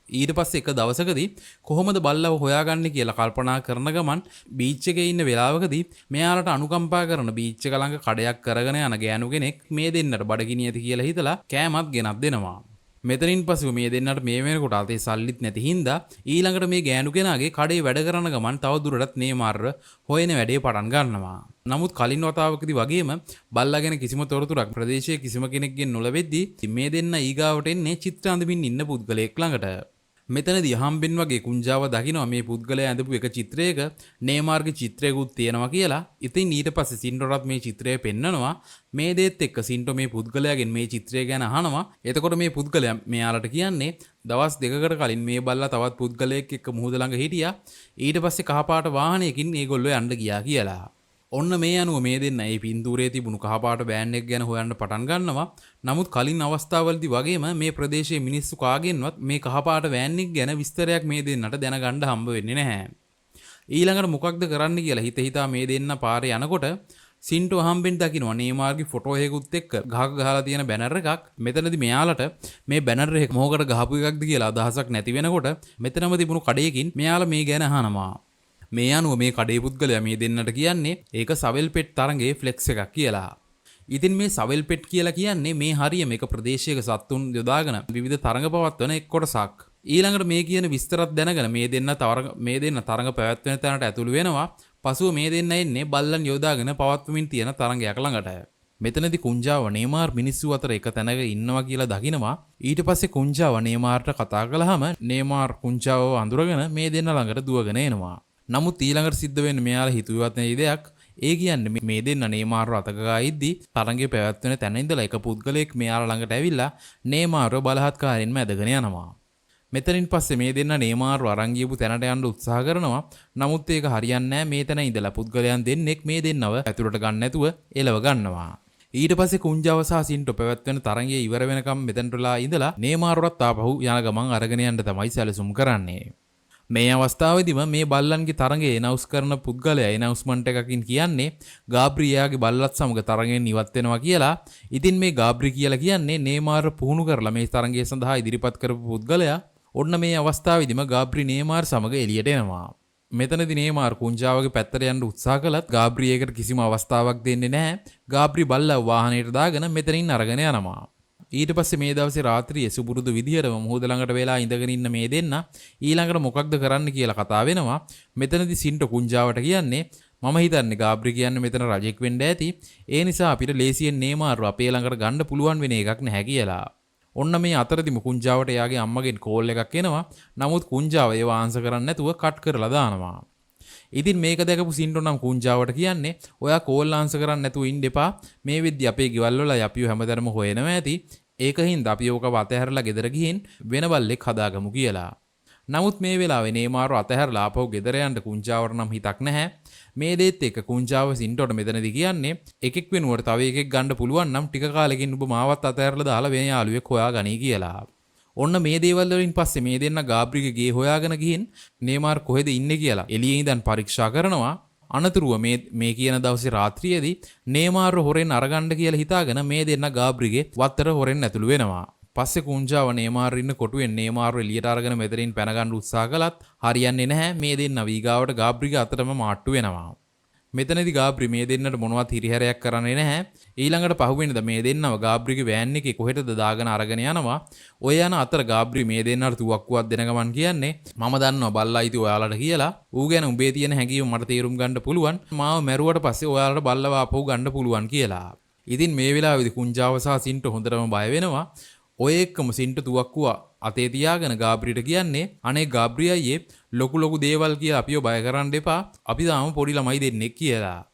ඊට පස්සේ එක දවසකදී කොහොමද බල්ලව හොයාගන්නේ කියලා කල්පනා කරන ගමන් බීච් එකේ ඉන්න වෙලාවකදී මෙයාලට අනුකම්පා කරන බීච් එක ළඟ කඩයක් කරගෙන යන ගෑනු කෙනෙක් මේ දෙන්නට බඩගිනි ඇති කියලා හිතලා කෑමත් ගෙනත් දෙනවා. මෙතනින් පසුව මේ දෙන්නට මේ වෙනකොට අතේ සල්ලිත් නැති හින්දා ඊළඟට මේ ගෑනු කෙනාගේ කඩේ වැඩ කරන ගමන් තව දුරටත් නේමාර්ව හොයන වැඩේ පටන් ගන්නවා. නමුත් කලින් වතාවකදී වගේම බල්ලා ගැන කිසිම තොරතුරක් ප්‍රදේශයේ කිසිම කෙනෙක්ගෙන් නොලැබෙද්දී මේ දෙන්න ඊගාවට එන්නේ චිත්‍ර අඳමින් ඉන්න පුද්ගලයෙක් ළඟට. මෙතනදී හම්බෙන් වගේ කුංජාව දකිනවා මේ පුද්ගලයා ඇඳපු එක චිත්‍රයක නේමාර්ගේ චිත්‍රයකුත් තියෙනවා කියලා. ඉතින් ඊට පස්සේ සින්ටෝටත් මේ චිත්‍රය පෙන්නනවා. මේ දේත් එක්ක සින්ටෝ මේ පුද්ගලයාගෙන් මේ චිත්‍රය ගැන අහනවා. එතකොට මේ පුද්ගලයා මෙයාලට කියන්නේ දවස් දෙකකට කලින් මේ බල්ලා තවත් පුද්ගලයෙක් එක්ක මුහුද ළඟ හිටියා. ඊට පස්සේ කහපාට වාහනයකින් මේගොල්ලෝ යන්න ගියා කියලා. ඔන්න මේ අනුව මේ දෙන්න මේ පින්තූරයේ තිබුණු කහපාට වෑන් එක ගැන හොයන්න පටන් ගන්නවා. නමුත් කලින් අවස්ථාවලදී වගේම මේ ප්‍රදේශයේ මිනිස්සු කාගෙන්වත් මේ කහපාට වෑන් එක ගැන විස්තරයක් මේ දෙන්නට දැනගන්න හම්බ වෙන්නේ නැහැ. ඊළඟට මොකක්ද කරන්න කියලා හිතා මේ දෙන්න පාරේ යනකොට සින්ටෝ හම්බෙන් දකින්න නේමාර්ගේ ෆොටෝ එකකුත් එක්ක ගහක ගහලා තියෙන බැනර් එකක්. මෙතනදී මෙයාලට මේ බැනර් එක මොකකට ගහපු එකක්ද කියලා අදහසක් නැති වෙනකොට මෙතනම තිබුණු කඩේකින් මෙයාලා මේ ගැන අහනවා. මේ අනුව මේ කඩේ පුද්ගලයා මේ දෙන්නට කියන්නේ ඒක සවෙල් පෙට් තරඟයේ ෆ්ලෙක්ස් එකක් කියලා. ඉතින් මේ සවෙල් පෙට් කියලා කියන්නේ මේ හරියම එක ප්‍රදේශයක සත්තුන් යොදාගෙන විවිධ තරඟ පවත්වන එක් කොටසක්. ඊළඟට මේ කියන විස්තරත් දැනගෙන මේ දෙන්න තරඟ පැවැත්වෙන තැනට ඇතුළු වෙනවා. පසුව මේ දෙන්න එන්නේ බල්ලන් යොදාගෙන පවත්වමින් තියෙන තරඟයක් ළඟට. මෙතනදී කුංජාව නේමාර් මිනිස්සු අතර එක තැනක ඉන්නවා කියලා දකිනවා. ඊට පස්සේ කුංජාව නේමාර්ට කතා කළාම නේමාර් කුංජාවව අඳුරගෙන මේ දෙන්න ළඟට දුවගෙන එනවා. නමුත් ඊළඟට සිද්ධ වෙන්නේ මෙයාලා හිතුවත් නැති දෙයක්. ඒ කියන්නේ මේ දෙන්න නේමාර්ව අතකගා ඉද්දි තරඟේ පැවැත්වෙන තැන ඉඳලා එක පුද්ගලයෙක් මෙයාලා ළඟට ඇවිල්ලා නේමාර්ව බලහත්කාරයෙන්ම ඇදගෙන යනවා. මෙතනින් පස්සේ මේ දෙන්න නේමාර්ව අරන් ගියපු තැනට යන්න උත්සාහ කරනවා. නමුත් ඒක හරියන්නේ නැහැ. මේ තැන ඉඳලා පුද්ගලයන් දෙන්නෙක් මේ දෙන්නව ඇතුළට ගන්න නැතුව එලව ගන්නවා. ඊට පස්සේ කුංජාව සහ සින්ටෝ පැවැත්වෙන තරඟයේ ඉවර වෙනකම් මෙතනටලා ඉඳලා නේමාර්වවත් ආපහු යන ගමන් අරගෙන යන්න තමයි සැලසුම් කරන්නේ. මේ අවස්ථාවේදීම මේ බල්ලන්ගේ තරඟේ එනවුස් කරන පුද්ගලයා එනවුස්මන්ට් එකකින් කියන්නේ ගාබ්‍රියාගේ බල්ලත් සමග තරඟෙන් ඉවත් වෙනවා කියලා. ඉතින් මේ ගාබ්‍රි කියලා කියන්නේ නේමාර් පුහුණු කරලා මේ තරඟය සඳහා ඉදිරිපත් කරපු පුද්ගලයා. ඔන්න මේ අවස්ථාවේදීම ගාබ්‍රි නේමාර් සමග එළියට එනවා. මෙතනදී නේමාර් කුංජාවගේ පැත්තට යන්න උත්සාහ කළත් ගාබ්‍රි ඒකට කිසිම අවස්ථාවක් දෙන්නේ නැහැ. ගාබ්‍රි බල්ලව වාහනයට දාගෙන මෙතනින් අරගෙන යනවා. ඊට පස්සේ මේ දවසේ රාත්‍රියේ සුබුරුදු විදිහටම මුහුද ළඟට වෙලා ඉඳගෙන ඉන්න මේ දෙන්න ඊළඟට මොකක්ද කරන්න කියලා කතා වෙනවා. මෙතනදී සින්ටෝ කුංජාවට කියන්නේ මම හිතන්නේ ගාබ්‍රි කියන්නේ මෙතන රජෙක් වෙන්න ඇති. ඒ නිසා අපිට ලේසියෙන් නේමාර්ව අපේ ළඟට ගන්න පුළුවන් වෙන එකක් නැහැ කියලා. ඔන්න මේ අතරදිම කුංජාවට එයාගේ අම්මගෙන් කෝල් එකක් එනවා. නමුත් කුංජාව ඒව ආන්සර් කරන්නේ නැතුව කට් කරලා දානවා. ඉතින් මේක දැකපු සින්ටෝ නම් කුංජාවට කියන්නේ ඔයා කෝල් ආන්සර් කරන්නේ නැතුව ඉන්න එපා. මේ වෙද්දි අපේ ගෙවල් වල අපිව හැමදැනම හොයනවා ඇති. ඒකින්ද අපි ඕක වතහැරලා ගෙදර ගිහින් වෙන බල්ලෙක් හදාගමු කියලා. නමුත් මේ වෙලාවේ නේමාර් අතහැරලා ආපහු ගෙදර යන්න කුංජාවට නම් හිතක් නැහැ. මේ දේත් එක්ක කුංජාව සින්ටෝට මෙතනදී කියන්නේ එකෙක් වෙනුවට තව එකෙක් ගන්න පුළුවන් නම් ටික කාලෙකින් ඔබ මාවත් අතහැරලා දාලා වෙන යාළුවෙක් හොයාගනී කියලා. ඔන්න මේ දේවල් වලින් පස්සේ මේ දෙන්න ගාබ්‍රිගේ ගේ හොයාගෙන ගිහින් නේමාර් කොහෙද ඉන්නේ කියලා එළියේ ඉඳන් පරීක්ෂා කරනවා. අනතුරුව මේ කියන දවසේ රාත්‍රියේදී නේමාර් හොරෙන් අරගන්න කියලා හිතාගෙන මේ දෙන්න ගාබ්‍රිගේ වත්තට හොරෙන් ඇතුළු වෙනවා. පස්සේ කුංජාව නේමාර් ඉන්න කොටුවෙන් නේමාර් එළියට අරගෙන මෙතනින් පැන ගන්න උත්සාහ කළත් හරියන්නේ නැහැ. මේ දෙන්න වීගාවට ගාබ්‍රිගේ අතටම මාට්ටු වෙනවා. මෙතනදී ගාබ්‍රි මේ දෙන්නට මොනවත් හිරිහැරයක් කරන්නේ නැහැ. ඊළඟට පහුවෙනිද මේ දෙන්නව ගාබ්‍රිගේ වෑන් එකේ කොහෙටද දාගෙන අරගෙන යනවා. ඔය යන අතර ගාබ්‍රි මේ දෙන්නට තුවක්කුවක් දෙන ගමන් කියන්නේ මම දන්නවා බල්ලා ඉති ඔයාලට කියලා. ඌ ගැන උඹේ තියෙන හැඟීම මට තේරුම් ගන්න පුළුවන්. මාව මැරුවට පස්සේ ඔයාලට බල්ලව ආපහු ගන්න පුළුවන් කියලා. ඉතින් මේ වෙලාවේදී කුංජාව සහ සින්ටෝ හොඳටම බය වෙනවා. ඔය එක්කම සින්ටෝ තුවක්කුව අතේ තියාගෙන ගාබ්‍රියට කියන්නේ අනේ ගාබ්‍රි අයියේ ලොකු දේවල් කියලා අපිව බය කරන්න එපා. අපි තාම පොඩි ළමයි දෙන්නෙක් කියලා.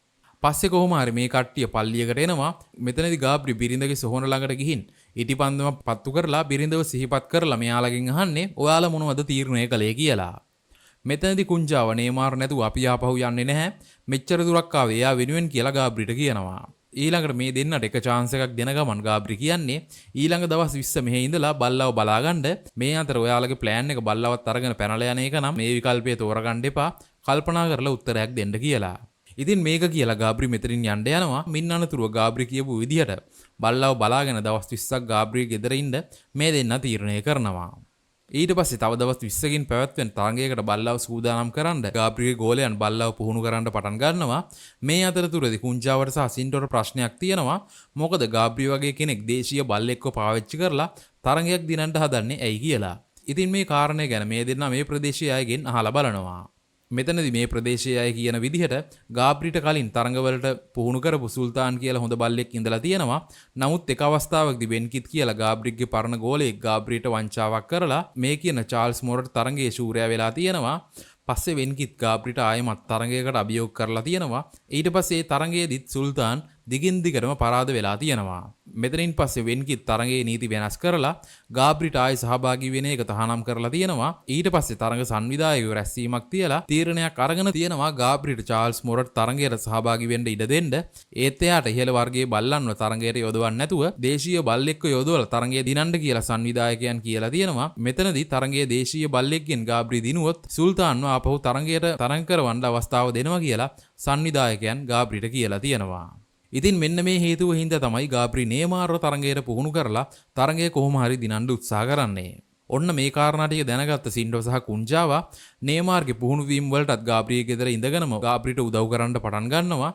පස්සේ කොහොම හරි මේ කට්ටිය පල්ලියකට එනවා. මෙතනදී ගාබ්‍රි බිරිඳගේ සොහොන ළඟට ගිහින් ඉටිපන්දම පත්තු කරලා බිරිඳව සිහිපත් කරලා මෙයාලගෙන් අහන්නේ ඔයාලා මොනවද තීරණය කළේ කියලා. මෙතනදී කුංජාව නේමාර් නැතුව අපි ආපහු යන්නේ නැහැ. මෙච්චර දුරක් ආවේ එයා වෙනුවෙන් කියලා ගාබ්‍රිට කියනවා. ඊළඟට මේ දෙන්නට එක chance එකක් දෙන ගමන් ගාබ්‍රි කියන්නේ ඊළඟ දවස් 20 මෙහෙ ඉඳලා බල්ලව බලාගන්න. මේ අතර ඔයාලගේ plan එක බල්ලවත් අරගෙන පැනලා යන එක නම් මේ විකල්පය තෝරගන්න එපා. කල්පනා කරලා උත්තරයක් දෙන්න කියලා. ඉතින් මේක කියලා ගාබ්‍රි මෙතනින් යන්න යනවා. මින් අනතුරුව ගාබ්‍රි කියපු විදිහට බල්ලව බලාගෙන දවස් 20ක් ගාබ්‍රි ගෙදර ඉන්න මේ දෙන්න තීරණය කරනවා. ඊට පස්සේ තව දවස් 20කින් පැවැත්වෙන තරගයකට බල්ලව සූදානම් කරන්න ගාබ්‍රිගේ ගෝලයන් බල්ලව පුහුණු කරන්න පටන් ගන්නවා. මේ අතරතුරදී කුංජාවට සහ සින්ටෝට ප්‍රශ්නයක් තියෙනවා. මොකද ගාබ්‍රි වගේ කෙනෙක් දේශීය බල්ලෙක්ව පාවිච්චි කරලා තරගයක් දිනන්න හදන්නේ ඇයි කියලා. ඉතින් මේ කාරණය ගැන මේ දෙන්නා මේ ප්‍රදේශයේ අයගෙන් අහලා බලනවා. මෙතනදී මේ ප්‍රදේශයේ අය කියන විදිහට ගාබ්‍රිට කලින් තරඟවලට පුහුණු කරපු සුල්තාන් කියලා හොඳ බල්ලෙක් ඉඳලා තියෙනවා. නමුත් එක අවස්ථාවකදී වෙන්කිත් කියලා ගාබ්‍රිගේ පරණ ගෝලයෙක් ගාබ්‍රිට වංචාවක් කරලා මේ කියන චාල්ස් මොරට් තරඟයේ ශූරයා වෙලා තියෙනවා. පස්සේ වෙන්කිත් ගාබ්‍රිට ආයෙමත් තරඟයකට අභියෝග කරලා තියෙනවා. ඊට පස්සේ තරඟයේදීත් සුල්තාන් දිගින් දිගටම පරාද වෙලා තියෙනවා. මෙතනින් පස්සේ වෙන්කිත් තරඟයේ නීති වෙනස් කරලා ගාබ්‍රිට ආයෙ සහභාගී වෙන එක තහනම් කරලා තියෙනවා. ඊට පස්සේ තරඟ සංවිධායකයෝ රැස්වීමක් තියලා තීරණයක් අරගෙන තියෙනවා ගාබ්‍රිට චාල්ස් මොරට් තරඟයට සහභාගී වෙන්න ඉඩ දෙන්න. ඒත් එයාට ඉහළ වර්ගයේ බල්ලන්ව තරඟයට යොදවන්නේ නැතුව දේශීය බල්ලෙක්ව යොදවලා තරඟය දිනන්න කියලා සංවිධායකයන් කියලා තියෙනවා. මෙතනදී තරඟයේ දේශීය බල්ලෙක්ගෙන් ගාබ්‍රි දිනුවොත් සුල්තාන්ව ආපහු තරඟයට තරඟ කරවන්න අවස්ථාව දෙනවා කියලා සංවිධායකයන් ගාබ්‍රිට කියලා තියෙනවා. ඉතින් මෙන්න මේ හේතුව හින්දා තමයි ගාබ්‍රි නේමාර්ව තරඟයට පුහුණු කරලා තරඟය කොහොම හරි දිනන්න උත්සාහ කරන්නේ. ඔන්න මේ කාරණා ටික දැනගත්ත සින්ඩෝ සහ කුංජාවා නේමාර්ගේ පුහුණු වීම වලටත් ගාබ්‍රියේ ගෙදර ඉඳගෙනම ගාබ්‍රිට උදව් කරන්න පටන් ගන්නවා.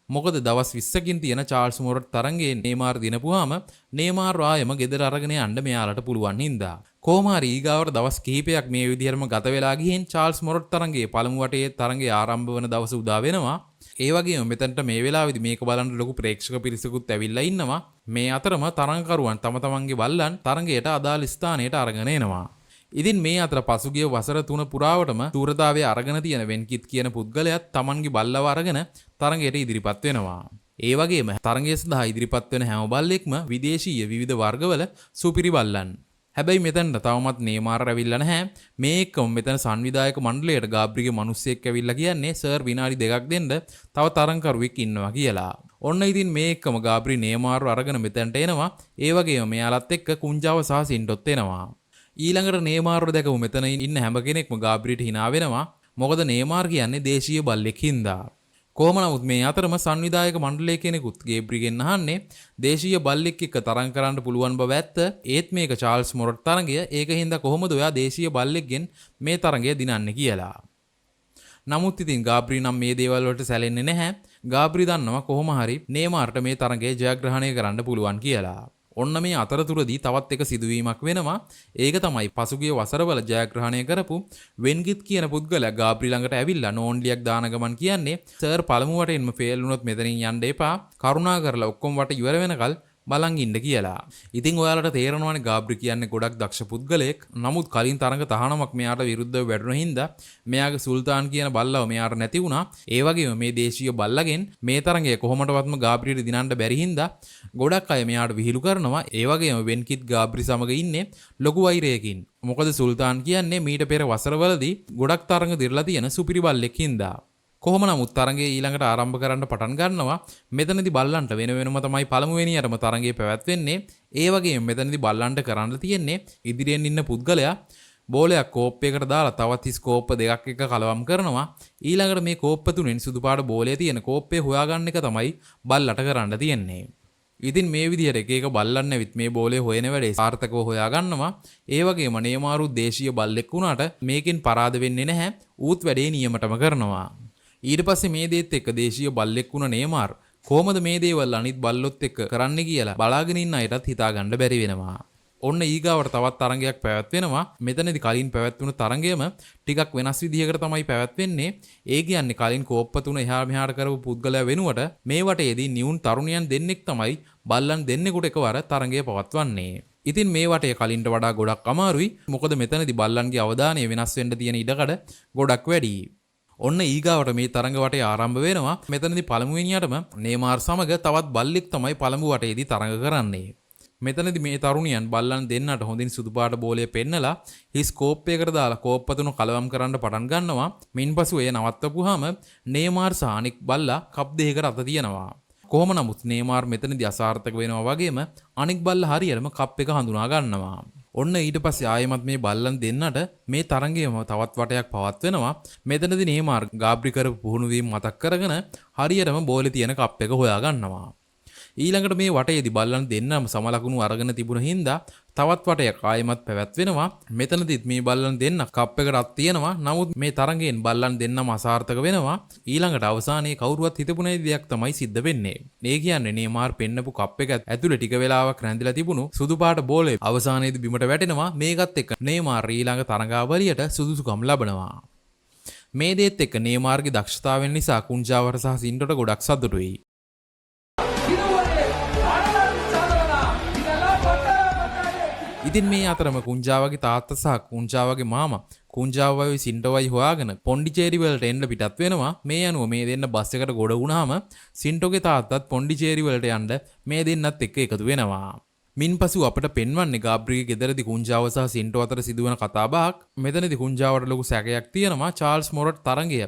මොකද දවස් 20කින් තියෙන චාල්ස් මොරට් තරඟයේ නේමාර් දිනපුවාම නේමාර් ආයෙම ගෙදර අරගෙන යන්න මෙයාලට පුළුවන් හින්දා. කොහොම හරි ඊගාවට දවස් කිහිපයක් මේ විදිහටම ගත වෙලා ගිහින් චාල්ස් මොරට් තරඟයේ පළමු වටේ තරඟය ආරම්භ වන දවස උදා වෙනවා. ඒ වගේම මෙතනට මේ වෙලාවේදී මේක බලන්න ලොකු ප්‍රේක්ෂක පිරිසකුත් ඇවිල්ලා ඉන්නවා. මේ අතරම තරඟකරුවන් තම තමන්ගේ බල්ලන් තරඟයට අදාළ ස්ථානයට අරගෙන එනවා. ඉතින් මේ අතර පසුගිය වසර 3 පුරාවටම තූරතාවයේ අරගෙන තියෙන වෙන්කිත් කියන පුද්ගලයාත් තමන්ගේ බල්ලව අරගෙන තරඟයට ඉදිරිපත් වෙනවා. ඒ වගේම තරඟය සඳහා ඉදිරිපත් වෙන හැම බල්ලෙක්ම විදේශීය විවිධ වර්ගවල සුපිරි බල්ලන්. හැබැයි මෙතනට තවමත් නේමාර් ඇවිල්ලා නැහැ. මේ එක්කම මෙතන සංවිධායක මණ්ඩලයට ගාබ්‍රිගේ මිනිස්සෙක් ඇවිල්ලා කියන්නේ සර් විනාඩි 2ක් දෙන්න තව තරඟකරුවෙක් ඉන්නවා කියලා. ඔන්න ඉතින් මේ එක්කම ගාබ්‍රි නේමාර්ව අරගෙන මෙතනට එනවා. ඒ වගේම මෙයාලත් එක්ක කුංජාව සහ සින්ඩොත් එනවා. ඊළඟට නේමාර්ව දැකපු මෙතන ඉන්න හැම කෙනෙක්ම ගාබ්‍රිට hina වෙනවා. මොකද නේමාර් කියන්නේ දේශීය බල්ලෙක් හින්දා. කොහොම නමුත් මේ අතරම සංවිධායක මණ්ඩලයේ කෙනෙකුත් ගේබ්‍රිගෙන් අහන්නේ දේශීය බල්ලෙක් එක්ක තරඟ කරන්න පුළුවන් බව ඇත්ත. ඒත් මේක චාල්ස් මොරට් තරඟය. ඒක හින්දා කොහොමද ඔයා දේශීය බල්ලෙක්ගෙන් මේ තරඟය දිනන්නේ කියලා. නමුත් ඉතින් ගාබ්‍රි නම් මේ දේවල් වලට සැලෙන්නේ නැහැ. ගාබ්‍රි දන්නවා කොහොම හරි නේමාර්ට මේ තරඟය ජයග්‍රහණය කරන්න පුළුවන් කියලා. ඔන්න මේ අතරතුරදී තවත් එක සිදුවීමක් වෙනවා. ඒක තමයි පසුගිය වසරවල ජයග්‍රහණය කරපු වෙන්ගිත් කියන පුද්ගලයා ගාබ්‍රි ළඟට ඇවිල්ලා නෝන්ලියක් දාන ගමන් කියන්නේ සර් පළමු වටෙන්ම ෆේල් වුණොත් මෙතනින් යන්න එපා. කරුණා කරලා ඔක්කොම වට ඉවර වෙනකල් බලන් ඉන්න කියලා. ඉතින් ඔයාලට තේරෙනවනේ ගාබ්‍රි කියන්නේ ගොඩක් දක්ෂ පුද්ගලයෙක්. නමුත් කලින් තරඟ 19ක් මෙයාට විරුද්ධව වැඩුණ හින්දා මෙයාගේ සුල්තාන් කියන බල්ලව මෙයාට නැති වුණා. ඒ වගේම මේ දේශීය බල්ලගෙන් මේ තරඟය කොහොමඩවත්ම ගාබ්‍රියට දිනන්න බැරි හින්දා ගොඩක් අය මෙයාට විහිළු කරනවා. ඒ වගේම වෙන්කිත් ගාබ්‍රි සමග ඉන්නේ ලොකු වෛරයකින්. මොකද සුල්තාන් කියන්නේ මීට පෙර වසරවලදී ගොඩක් තරඟ දිරලා තියෙන සුපිරි බල්ලෙක් හින්දා. කොහොම නමුත් තරඟය ඊළඟට ආරම්භ කරන්න පටන් ගන්නවා. මෙතනදී බල්ලන්ට වෙන වෙනම තමයි පළමුවෙනියටම තරඟය පැවැත්වෙන්නේ. ඒ වගේම මෙතනදී බල්ලන්ට කරන්න තියෙන්නේ ඉදිරියෙන් ඉන්න පුද්ගලයා බෝලයක් කෝප්පයකට දාලා තවත් හිස් කෝප්ප දෙකක් එක කලවම් කරනවා. ඊළඟට මේ කෝප්ප තුනෙන් සුදු පාට බෝලයේ තියෙන කෝප්පේ හොයාගන්න එක තමයි බල්ලට කරන්න තියෙන්නේ. ඉතින් මේ විදිහට එක එක බල්ලන් ඇවිත් මේ බෝලේ හොයන වැඩේ සාර්ථකව හොයාගන්නවා. ඒ වගේම නේමාරු දේශීය බල්ලෙක් වුණාට මේකෙන් පරාද වෙන්නේ නැහැ. ඌත් වැඩේ නියමටම කරනවා. ඊට පස්සේ මේ දේත් එක්ක දේශීය බල්ලෙක් වුණ නේමාර් කොහොමද මේ දේවල් අනිත් බල්ලොත් එක්ක කරන්න කියලා බලාගෙන ඉන්න අයටත් හිතාගන්න බැරි වෙනවා. ඔන්න ඊගාවට තවත් තරඟයක් පැවැත්වෙනවා. මෙතනදී කලින් පැවැත්වුණු තරඟයම ටිකක් වෙනස් විදිහකට තමයි පැවැත්වෙන්නේ. ඒ කියන්නේ කලින් කෝප්ප තුන එහා මෙහාට කරපු පුද්ගලයා වෙනුවට මේ වටේදී නියුන් තරුණියන් දෙන්නෙක් තමයි බල්ලන් දෙන්නෙකුට එකවර තරඟය පවත්වන්නේ. ඉතින් මේ වටේ කලින්ට වඩා ගොඩක් අමාරුයි. මොකද මෙතනදී බල්ලන්ගේ අවධානය වෙනස් වෙන්න තියෙන ඉඩකඩ ගොඩක් වැඩි. ඔන්න ඊගාවට මේ තරඟ වටේ ආරම්භ වෙනවා. මෙතනදී පළමුවෙනියටම නේමාර් සමග තවත් බල්ලෙක් තමයි පළමු වටේදී තරඟ කරන්නේ. මෙතනදී මේ තරුණියන් බල්ලන් දෙන්නට හොඳින් සුදු පාට බෝලය පෙන්නලා හිස් කෝප්පයකට දාලා කෝප්ප තුන කලවම් කරන්න පටන් ගන්නවා. මින්පසු එය නවත්තපුවාම නේමාර් සහ අනික් බල්ලා කප් දෙකකට අත තියනවා. කොහොම නමුත් නේමාර් මෙතනදී අසාර්ථක වෙනවා වගේම අනික් බල්ලා හරියටම කප් එක හඳුනා ගන්නවා. ඔන්න ඊට පස්සේ ආයෙමත් මේ බල්ලන් දෙන්නට මේ තරඟයම තවත් වටයක් පවත්වනවා. මෙතනදී නේමාර් ගාබ්‍රි කරපු පුහුණු වීම මතක් කරගෙන හරියටම බෝලේ තියෙන කප් එක හොයා ගන්නවා. ඊළඟට මේ වටේදී බල්ලන් දෙන්නම සම ලකුණු අරගෙන තිබුණ හින්දා තවත් වටයක් ආයෙමත් පැවැත්වෙනවා. මෙතනදිත් මේ බල්ලන් දෙන්න කප් එකට අත් තියෙනවා. නමුත් මේ තරඟයෙන් බල්ලන් දෙන්නම අසාර්ථක වෙනවා. ඊළඟට අවසානයේ කවුරුවත් හිතපු නැති දෙයක් තමයි සිද්ධ වෙන්නේ. මේ කියන්නේ නේමාර් පෙන්නපු කප් එක ඇතුලේ ටික වෙලාවක් රැඳිලා තිබුණු සුදු පාට බෝලේ අවසානයේදී බිමට වැටෙනවා. මේකත් එක්ක නේමාර් ඊළඟ තරඟාවලියට සුදුසුකම් ලබනවා. මේ දේත් එක්ක නේමාර්ගේ දක්ෂතාවයන් නිසා කුන්ජාවට සහ සින්ඩොට ගොඩක් සතුටුයි. ඉතින් මේ අතරම කුංජාවගේ තාත්තා සහ කුංජාවගේ මාමා කුංජාවයි සින්ටෝවයි හොයාගෙන පොන්ඩිචේරි වලට එන්න පිටත් වෙනවා. මේ අනුව මේ දෙන්න බස් එකට ගොඩ වුණාම සින්ටෝගේ තාත්තත් පොන්ඩිචේරි වලට යන්න මේ දෙන්නත් එක්ක එකතු වෙනවා. මින්පසු අපට පෙන්වන්නේ ගාබ්‍රිගේ ගෙදරදී කුංජාව සහ සින්ටෝ අතර සිදුවන කතාබහක්. මෙතනදී කුංජාවට ලොකු සැකයක් තියෙනවා. චාල්ස් මොරට් තරඟය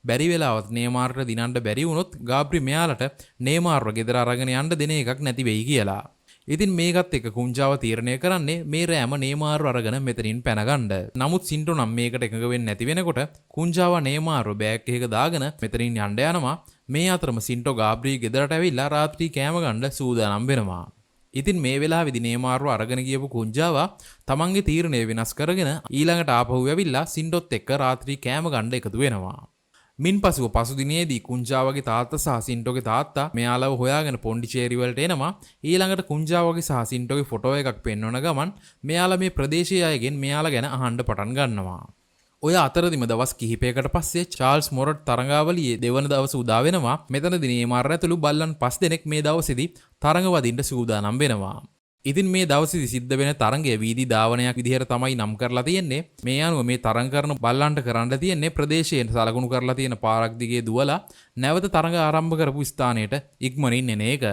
බැරි වෙලාවත් නේමාර්ට දිනන්න බැරි වුණොත් ගාබ්‍රි මෙයාලට නේමාර්ව ගෙදර අරගෙන යන්න දෙන එකක් නැති වෙයි කියලා. ඉතින් මේකත් එක්ක කුංජාව තීරණය කරන්නේ මේ රෑම නේමාර්ව අරගෙන මෙතනින් පැනගන්න. නමුත් සින්ටෝ නම් මේකට එකඟ වෙන්නේ නැති වෙනකොට කුංජාව නේමාර්ව බෑග් එකක දාගෙන මෙතනින් යන්න යනවා. මේ අතරම සින්ටෝ ගාබ්‍රි ගෙදරට ඇවිල්ලා රාත්‍රී කෑම ගන්න සූදානම් වෙනවා. ඉතින් මේ වෙලාවේදී නේමාර්ව අරගෙන ගියපු කුංජාව තමන්ගේ තීරණය වෙනස් කරගෙන ඊළඟට ආපහු ඇවිල්ලා සින්ටොත් එක්ක රාත්‍රී කෑම ගන්න එකතු වෙනවා. මින්පසුව පසුදිනයේදී කුංජාවගේ තාත්තා සහ සින්ටෝගේ තාත්තා මෙයාලව හොයාගෙන පොන්ඩිචේරි වලට එනවා. ඊළඟට කුංජාවගේ සහ සින්ටෝගේ ෆොටෝ එකක් පෙන්වන ගමන් මෙයාලා මේ ප්‍රදේශයේ අයගෙන් මෙයාලා ගැන අහන්න පටන් ගන්නවා. ඔය අතරදිම දවස් කිහිපයකට පස්සේ චාල්ස් මොරට් තරඟාවලියේ දෙවන දවස උදා වෙනවා. මෙතනදී නේමාර් ඇතුළු බල්ලන් 5 දෙනෙක් මේ දවසේදී තරඟ වදින්න සූදානම් වෙනවා. ඉතින් මේ දවසේදී සිද්ධ වෙන තරඟය වීදි ධාවනයක් විදිහට තමයි නම් කරලා තියෙන්නේ. මේ අනුව මේ තරඟ කරන බල්ලන්ට කරන්න තියෙන්නේ ප්‍රදේශයෙන් සලකුණු කරලා තියෙන පාරක් දිගේ දුවලා නැවත තරඟ ආරම්භ කරපු ස්ථානයට ඉක්මනින් එන එක.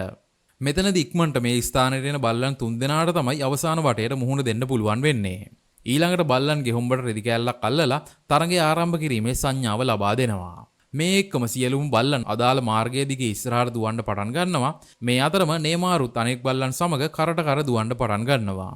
මෙතනදී ඉක්මනට මේ ස්ථානයට එන බල්ලන් 3 දෙනාට තමයි අවසාන වටේට මුහුණ දෙන්න පුළුවන් වෙන්නේ. ඊළඟට බල්ලන්ගේ හොම්බට රෙදි කෑල්ලක් අල්ලලා තරඟය ආරම්භ කිරීමේ සංඥාව ලබා දෙනවා. මේ එක්කම සියලුම බල්ලන් අදාළ මාර්ගය දිගේ ඉස්සරහට දුවන්න පටන් ගන්නවා. මේ අතරම නේමාරුත් අනෙක් බල්ලන් සමග කරට කර දුවන්න පටන් ගන්නවා.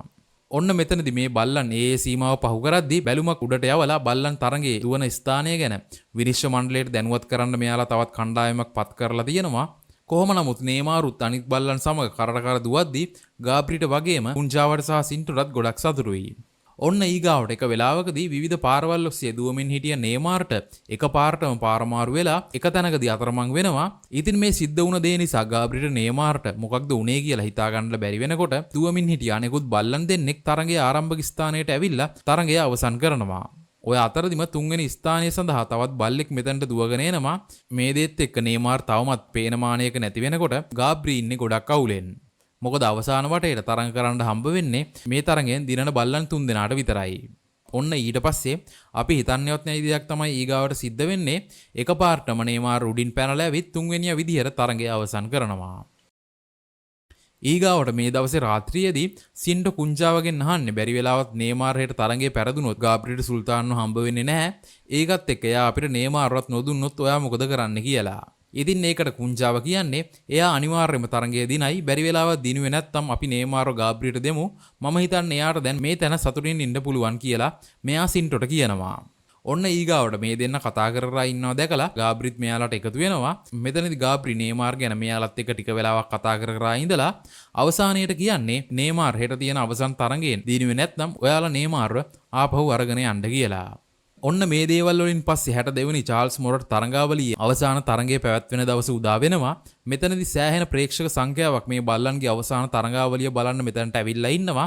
ඔන්න මෙතනදී මේ බල්ලන් ඒ සීමාව පහු කරද්දී බැලුමක් උඩට යවලා බල්ලන් තරඟයේ දුවන ස්ථානය ගැන විනිශ්චය මණ්ඩලයට දැනුවත් කරන්න මෙයාලා තවත් කණ්ඩායමක් පත් කරලා තියෙනවා. කොහොම නමුත් නේමාරුත් අනිත් බල්ලන් සමග කරට කර දුවද්දී ගාබ්‍රිට වගේම කුංජාවට සහ සින්ටුටත් ගොඩක් සතුටුයි. ඔන්න ඊගාවට එක වෙලාවකදී විවිධ පාරවල් ඔස්සේ දුවමින් හිටිය නේමාර්ට එක පාරටම පාරමාරු වෙලා එක තැනකදී අතරමං වෙනවා. ඉතින් මේ සිද්ධ වුණ දේ නිසා ගාබ්‍රිට නේමාර්ට මොකක්ද උනේ කියලා හිතාගන්න බැරි වෙනකොට දුවමින් හිටිය අනෙකුත් බල්ලන් දෙන්නෙක් තරඟයේ ආරම්භක ස්ථානයට ඇවිල්ලා තරඟය අවසන් කරනවා. ඔය අතරදිම තුන්වෙනි ස්ථානය සඳහා තවත් බල්ලෙක් මෙතනට දුවගෙන එනවා. මේ දේත් එක්ක නේමාර් තවමත් පේන මානයක නැති වෙනකොට ගාබ්‍රි ඉන්නේ ගොඩක් අවුලෙන්. මොකද අවසාන වටේට තරඟ කරන්න හම්බ වෙන්නේ මේ තරගෙන් දිනන බල්ලන් 3 දෙනාට විතරයි. ඔන්න ඊට පස්සේ අපි හිතන්නේවත් නැති දෙයක් තමයි ඊගාවට සිද්ධ වෙන්නේ. එකපාරටම නේමාර් උඩින් පැනලා ඇවිත් තුන්වෙනියා විදිහට තරඟය අවසන් කරනවා. ඊගාවට මේ දවසේ රාත්‍රියේදී සින්ඩෝ කුංජාවගෙන් අහන්නේ බැරි වෙලාවත් නේමාර් හෙට තරඟේ පෙරදුනොත් ගාබ්‍රියට සුල්තාන්ව හම්බ වෙන්නේ නැහැ. ඒකත් එක්ක එයා අපිට නේමාර්වත් නොදුන්නොත් ඔයා මොකද කරන්න කියලා. ඉතින් ඒකට කුංජාව කියන්නේ එයා අනිවාර්යයෙන්ම තරඟයේ දිනයි බැරි වෙලාවක් දිනුවේ නැත්නම් අපි නේමාර්ව ගාබ්‍රියට දෙමු. මම හිතන්නේ එයාට දැන් මේ තැන සතුටින් ඉන්න පුළුවන් කියලා මෙයා සින්ටෝට කියනවා. ඔන්න ඊගාවට මේ දෙන්න කතා කරලා ඉන්නවා දැකලා ගාබ්‍රිත් මෙයාලට එකතු වෙනවා. මෙතනදී ගාබ්‍රි නේමාර් ගැන මෙයාලත් එක්ක ටික වෙලාවක් කතා කර ඉඳලා අවසානයේට කියන්නේ නේමාර් හෙට තියෙන අවසන් තරඟයෙන් දිනුවේ නැත්නම් ඔයාලා නේමාර්ව ආපහු අරගෙන යන්න කියලා. ඔන්න මේ දේවල් වලින් පස්සේ 62 වෙනි චාල්ස් මොරට් තරඟාවලියේ අවසාන තරඟය පැවැත්වෙන දවස උදා වෙනවා. මෙතනදී සෑහෙන ප්‍රේක්ෂක සංඛ්‍යාවක් මේ බල්ලන්ගේ අවසාන තරඟාවලිය බලන්න මෙතනට ඇවිල්ලා ඉන්නවා.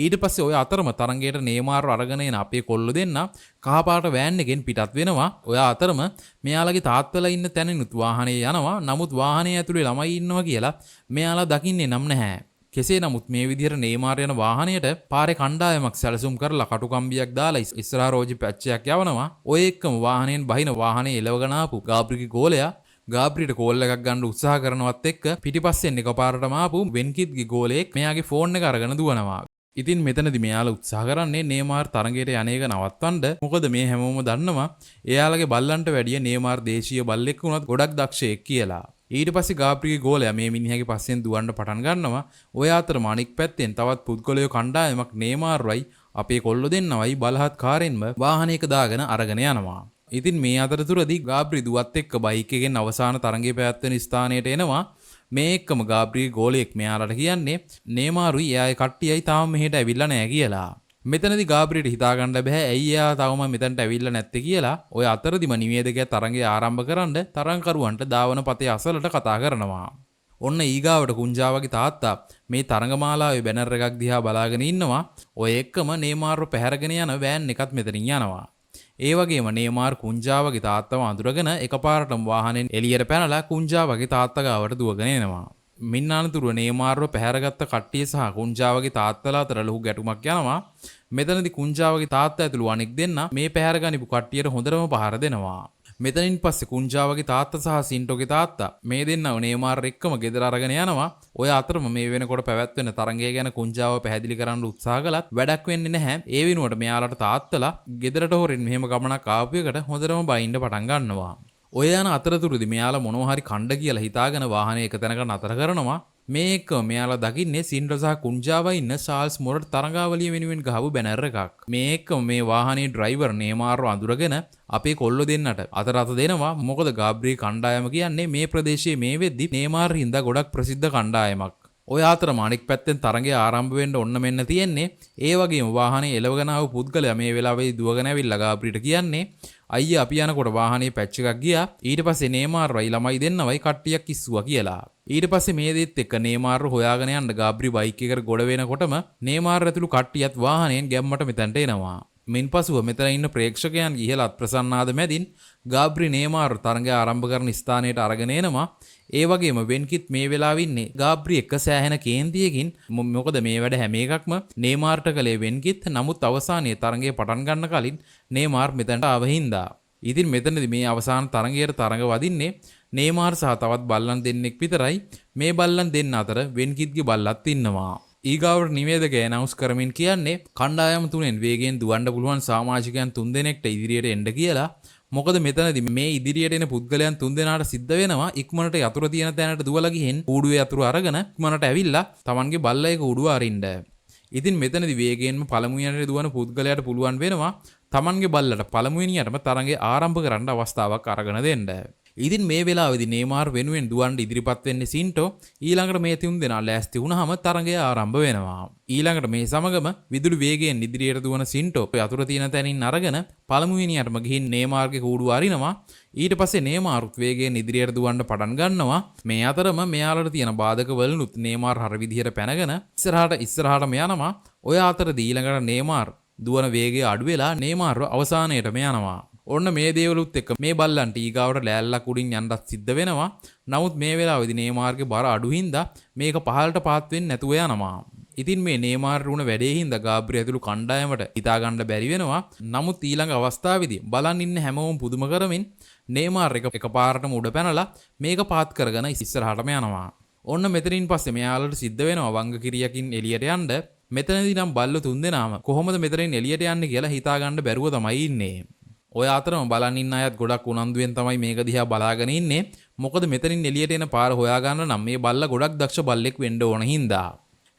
ඊට පස්සේ ඔය අතරම තරඟයට නේමාර්ව අරගෙන එන අපේ කොල්ලෝ දෙන්න කහපාට වෑන් එකෙන් පිටත් වෙනවා. ඔය අතරම මෙයාලගේ තාත්තලා ඉන්න තැනිනුත් වාහනේ යනවා. නමුත් වාහනේ ඇතුලේ ළමයි ඉන්නවා කියලා මෙයාලා දකින්නේ නම් නැහැ. කෙසේ නමුත් මේ විදිහට නේමාර් යන වාහනයට පාරේ කණ්ඩායමක් සැලසුම් කරලා කටුකම්බියක් දාලා ඉස්සරහා රෝජි පැච්චයක් යවනවා. ඔය එක්කම වාහනයෙන් බහින වාහනේ එලවගෙන ආපු ගාබ්‍රිගේ ගෝලයා ගාබ්‍රියට කෝල් එකක් ගන්න උත්සාහ කරනවත් එක්ක පිටිපස්සෙන් එකපාරටම ආපු වෙන්කිත්ගේ ගෝලයෙක් මෙයාගේ ෆෝන් එක අරගෙන දුවනවා. ඉතින් මෙතනදි මෙයාලා උත්සාහ කරන්නේ නේමාර් තරඟයට යන එක නවත්තන්න. මොකද මේ හැමෝම දන්නවා එයාලගේ බල්ලන්ට වැඩිය නේමාර් දේශීය බල්ලෙක් වුණත් ගොඩක් දක්ෂයෙක් කියලා. ඊට පස්සේ ගාබ්‍රිගේ ගෝලයා මේ මිනිහාගේ පස්සෙන් දුවන්න පටන් ගන්නවා. ඔය අතරම අනික් පැත්තෙන් තවත් පුද්ගලයෝ කණ්ඩායමක් නේමාර්වයි අපේ කොල්ලෝ දෙන්නවයි බලහත්කාරයෙන්ම වාහනයක දාගෙන අරගෙන යනවා. ඉතින් මේ අතරතුරදී ගාබ්‍රි දුවත් එක්ක බයික් එකෙන් අවසාන තරඟයේ පැවැත්වෙන ස්ථානයට එනවා. මේ එක්කම ගාබ්‍රිගේ ගෝලයෙක් මෙයාලට කියන්නේ නේමාරුයි එයාගේ කට්ටියයි තාම මෙහෙට ඇවිල්ලා නැහැ කියලා. මෙතනදී ගාබ්‍රියට හිතාගන්න බෑ ඇයි එයා තවම මෙතනට ඇවිල්ලා නැත්තේ කියලා. ඔය අතරදිම නිවේදකයා තරඟය ආරම්භ කරන්න තරඟකරුවන්ට දාවන පතේ අසලට කතා කරනවා. ඔන්න ඊගාවට කුංජාවගේ තාත්තා මේ තරඟමාලාවේ බැනර් එකක් දිහා බලාගෙන ඉන්නවා. ඔය එක්කම නේමාර්ව පැහැරගෙන යන වෑන් එකත් මෙතනින් යනවා. ඒ වගේම නේමාර් කුංජාවගේ තාත්තව අඳුරගෙන එකපාරටම වාහනෙන් එළියට පැනලා කුංජාවගේ තාත්තා ගාවට දුවගෙන එනවා. මින් අනතුරුව නේමාර්ව පැහැරගත්ත කට්ටිය සහ කුංජාවගේ තාත්තලා අතර ලොකු ගැටුමක් යනවා. මෙතනදී කුංජාවගේ තාත්තා ඇතුළු අනෙක් දෙන්න මේ පැහැරගනිපු කට්ටියට හොඳටම පහර දෙනවා. මෙතනින් පස්සේ කුංජාවගේ තාත්තා සහ සින්ටෝගේ තාත්තා මේ දෙන්නව නේමාර් එක්කම ගෙදර අරගෙන යනවා. ඔය අතරම මේ වෙනකොට පැවැත්වෙන තරඟය ගැන කුංජාව පැහැදිලි කරන්න උත්සාහ කළත් වැඩක් වෙන්නේ නැහැ. ඒ වෙනුවට මෙයාලට තාත්තලා ගෙදරට හොරෙන් මෙහෙම ගමනක් ආපු එකට හොඳටම බයින්න පටන් ගන්නවා. ඔය යන අතරතුරදී මෙයාලා මොනවා හරි කණ්ඩ කියලා හිතාගෙන වාහනේ එක තැනක නතර කරනවා. මේ එක්කම මෙයාලා දකින්නේ සින්ඩෝ සහ කුංජාව ඉන්න චාල්ස් මොරට් තරඟාවලිය වෙනුවෙන් ගහපු බැනර් එකක්. මේ එක්කම මේ වාහනේ ඩ්‍රයිවර් නේමාර්ව අඳුරගෙන අපේ කොල්ලෝ දෙන්නට අත දෙනවා. මොකද ගාබ්‍රි කණ්ඩායම කියන්නේ මේ ප්‍රදේශයේ මේ වෙද්දි නේමාර් හින්දා ගොඩක් ප්‍රසිද්ධ කණ්ඩායමක්. ඔය අතරම අනික් පැත්තෙන් තරඟය ආරම්භ වෙන්න ඔන්න මෙන්න තියෙන්නේ. ඒ වගේම වාහනේ එලවගෙන ආව පුද්ගලයා මේ වෙලාවේදී දුවගෙන ඇවිල්ලා ගාබ්‍රිට කියන්නේ අයියා අපි යනකොට වාහනේ පැච් එකක් ගියා. ඊට පස්සේ නේමාර්වයි ළමයි දෙන්නවයි කට්ටියක් ඉස්සුවා කියලා. ඊට පස්සේ මේ දෙත් එක්ක නේමාර්ව හොයාගෙන යන්න ගාබ්‍රි බයික් එකට ගොඩ වෙනකොටම නේමාර් ඇතුළු කට්ටියත් වාහනයෙන් ගැම්මට මෙතනට එනවා. මින් පසුව මෙතන ඉන්න ප්‍රේක්ෂකයන් ඉහළත් ප්‍රසන්නාද මැදින් ගාබ්‍රි නේමාර් තරඟය ආරම්භ කරන ස්ථානයට අරගෙන එනවා. ඒ වගේම වෙන්කිත් මේ වෙලාවේ ඉන්නේ ගාබ්‍රි එක්ක සෑහෙන කේන්තියකින්. මොකද මේ වැඩ හැම එකක්ම නේමාර්ට කළේ වෙන්කිත්. නමුත් අවසානයේ තරඟය පටන් ගන්න කලින් නේමාර් මෙතනට ආව හින්දා. ඉතින් මෙතනදී මේ අවසාන තරඟයට තරඟ වදින්නේ නේමාර් සහ තවත් බල්ලන් දෙන්නෙක් විතරයි. මේ බල්ලන් දෙන්න අතර වෙන්කිත්ගේ බල්ලත් ඉන්නවා. ඊගාවට නිවේදකයා ඇනවුස් කරමින් කියන්නේ කණ්ඩායම තුනෙන් වේගයෙන් දුවන්න පුළුවන් සමාජිකයන් 3 දෙනෙක්ට ඉදිරියට එන්න කියලා. මොකද මෙතනදී මේ ඉදිරියට එන පුද්ගලයන් 3 දෙනාට සිද්ධ වෙනවා ඉක්මනට යතුරු තියෙන තැනට දුවලා ගිහින් ඌඩුවේ යතුරු අරගෙන ඉක්මනට ඇවිල්ලා තමන්ගේ බල්ලා එක ඌඩුව අරින්න. ඉතින් මෙතනදී වේගයෙන්ම පළමුවෙනියට දුවන පුද්ගලයාට පුළුවන් වෙනවා තමන්ගේ බල්ලට පළමුවෙනියටම තරඟය ආරම්භ කරන්න අවස්ථාවක් අරගෙන දෙන්න. ඉතින් මේ වෙලාවේදී නේමාර් වෙනුවෙන් දුවන්න ඉදිරිපත් වෙන්නේ සින්ටෝ. ඊළඟට මේ 3 දෙනා ලෑස්ති වුණාම තරඟය ආරම්භ වෙනවා. ඊළඟට මේ සමගම විදුලි වේගයෙන් ඉදිරියට දුවන සින්ටෝ යතුරු තියෙන තැනින් අරගෙන පළමුවෙනියටම ගිහින් නේමාර්ගේ කූඩුව අරිනවා. ඊට පස්සේ නේමාරුත් වේගයෙන් ඉදිරියට දුවන්න පටන් ගන්නවා. මේ අතරම මෙයාලට තියෙන බාධක වලනුත් නේමාර් හර විදිහට පැනගෙන ඉස්සරහටම යනවා. ඔය අතරදී ඊළඟට නේමාර් දුවන වේගය අඩු වෙලා නේමාර්ව අවසානයේටම යනවා. ඔන්න මේ දේවලුත් එක්ක මේ බල්ලන්ට ඊගාවට ලෑල්ලක් උඩින් යන්නත් සිද්ධ වෙනවා. නමුත් මේ වෙලාවේදී නේමාර්ගේ බර අඩු හින්දා මේක පහළට පාත් වෙන්නේ නැතුව යනවා. ඉතින් මේ නේමාර් රුණ වැඩේ හින්දා ගාබ්‍රියල් ඇතුළු කණ්ඩායමට හිතා ගන්න බැරි වෙනවා. නමුත් ඊළඟ අවස්ථාවේදී බලන් ඉන්න හැමෝම පුදුම කරමින් නේමාර් එකපාරටම උඩ පැනලා මේක පාත් කරගෙන ඉස්සරහටම යනවා. ඔන්න මෙතනින් පස්සේ මෙයාලට සිද්ධ වෙනවා වංගකිරියකින් එළියට යන්න. මෙතනදී නම් බල්ලෝ තුන්දෙනාම කොහොමද මෙතනින් එළියට යන්නේ කියලා හිතා ගන්න බැරුව තමයි ඉන්නේ. ඔය අතරම බලන් ඉන්න අයත් ගොඩක් උනන්දුවෙන් තමයි මේක දිහා බලාගෙන ඉන්නේ. මොකද මෙතනින් එළියට එන පාර හොයාගන්න නම් මේ බල්ලා ගොඩක් දක්ෂ බල්ලෙක් වෙන්න ඕන හින්දා.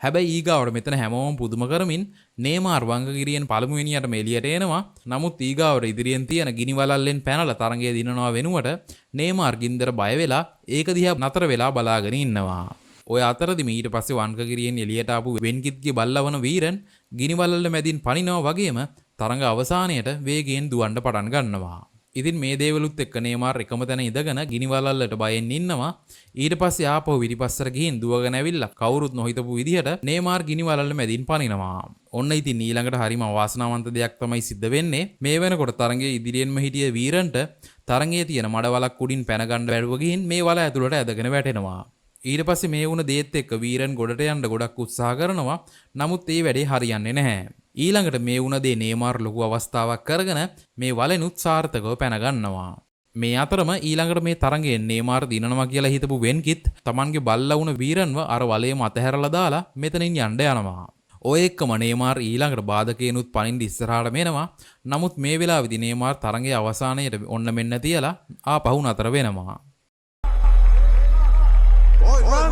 හැබැයි ඊගාවට මෙතන හැමෝම පුදුම කරමින් නේමාර් වංගකිරියෙන් පළමුවෙනියටම එළියට එනවා. නමුත් ඊගාවට ඉදිරියෙන් තියෙන ගිනි වලල්ලෙන් පැනලා තරඟය දිනනවා වෙනුවට නේමාර් ගින්දර බය වෙලා ඒක දිහා නතර වෙලා බලාගෙන ඉන්නවා. ඔය අතරදිම ඊට පස්සේ වංගකිරියෙන් එළියට ආපු වෙන්කිත්ගේ බල්ලා වන වීරන් ගිනි වලල්ල මැදින් පනිනවා වගේම තරඟ අවසානයේට වේගයෙන් දුවන්න පටන් ගන්නවා. ඉතින් මේ දේවලුත් එක්ක නේමාර් එකම තැන ඉඳගෙන ගිනි වලල්ලට බයෙන් ඉන්නවා. ඊට පස්සේ ආපහු විරිපස්සට ගිහින් දුවගෙන ඇවිල්ලා කවුරුත් නොහිතපු විදිහට නේමාර් ගිනි වලල්ල මැදින් පනිනවා. ඔන්න ඉතින් ඊළඟට හරිම අවාසනාවන්ත දෙයක් තමයි සිද්ධ වෙන්නේ. මේ වෙනකොට තරඟයේ ඉදිරියෙන්ම හිටිය වීරන්ට තරඟයේ තියෙන මඩවලක් උඩින් පැන ගන්න බැරුව ගිහින් මේ වල ඇතුළට ඇදගෙන වැටෙනවා. ඊට පස්සේ මේ වුණ දේත් එක්ක වීරන් ගොඩට යන්න ගොඩක් උත්සාහ කරනවා. නමුත් ඒ වැඩේ හරියන්නේ නැහැ. ඊළඟට මේ වුණ දේ නේමාර් ලොකු අවස්ථාවක් කරගෙන මේ වලෙනුත් සාර්ථකව පැන ගන්නවා. මේ අතරම ඊළඟට මේ තරඟයෙන් නේමාර් දිනනවා කියලා හිතපු වෙන්කිත් Tamanගේ බල්ලා වුණ වීරන්ව අර වලේම අතහැරලා දාලා මෙතනින් යන්න යනවා. ඔය එක්කම නේමාර් ඊළඟට බාධකේනුත් පනින්න ඉස්සරහට මෙනවා. නමුත් මේ වෙලාවේදී නේමාර් තරඟයේ අවසානයේට ඔන්න මෙන්න තියලා ආපහු නතර වෙනවා.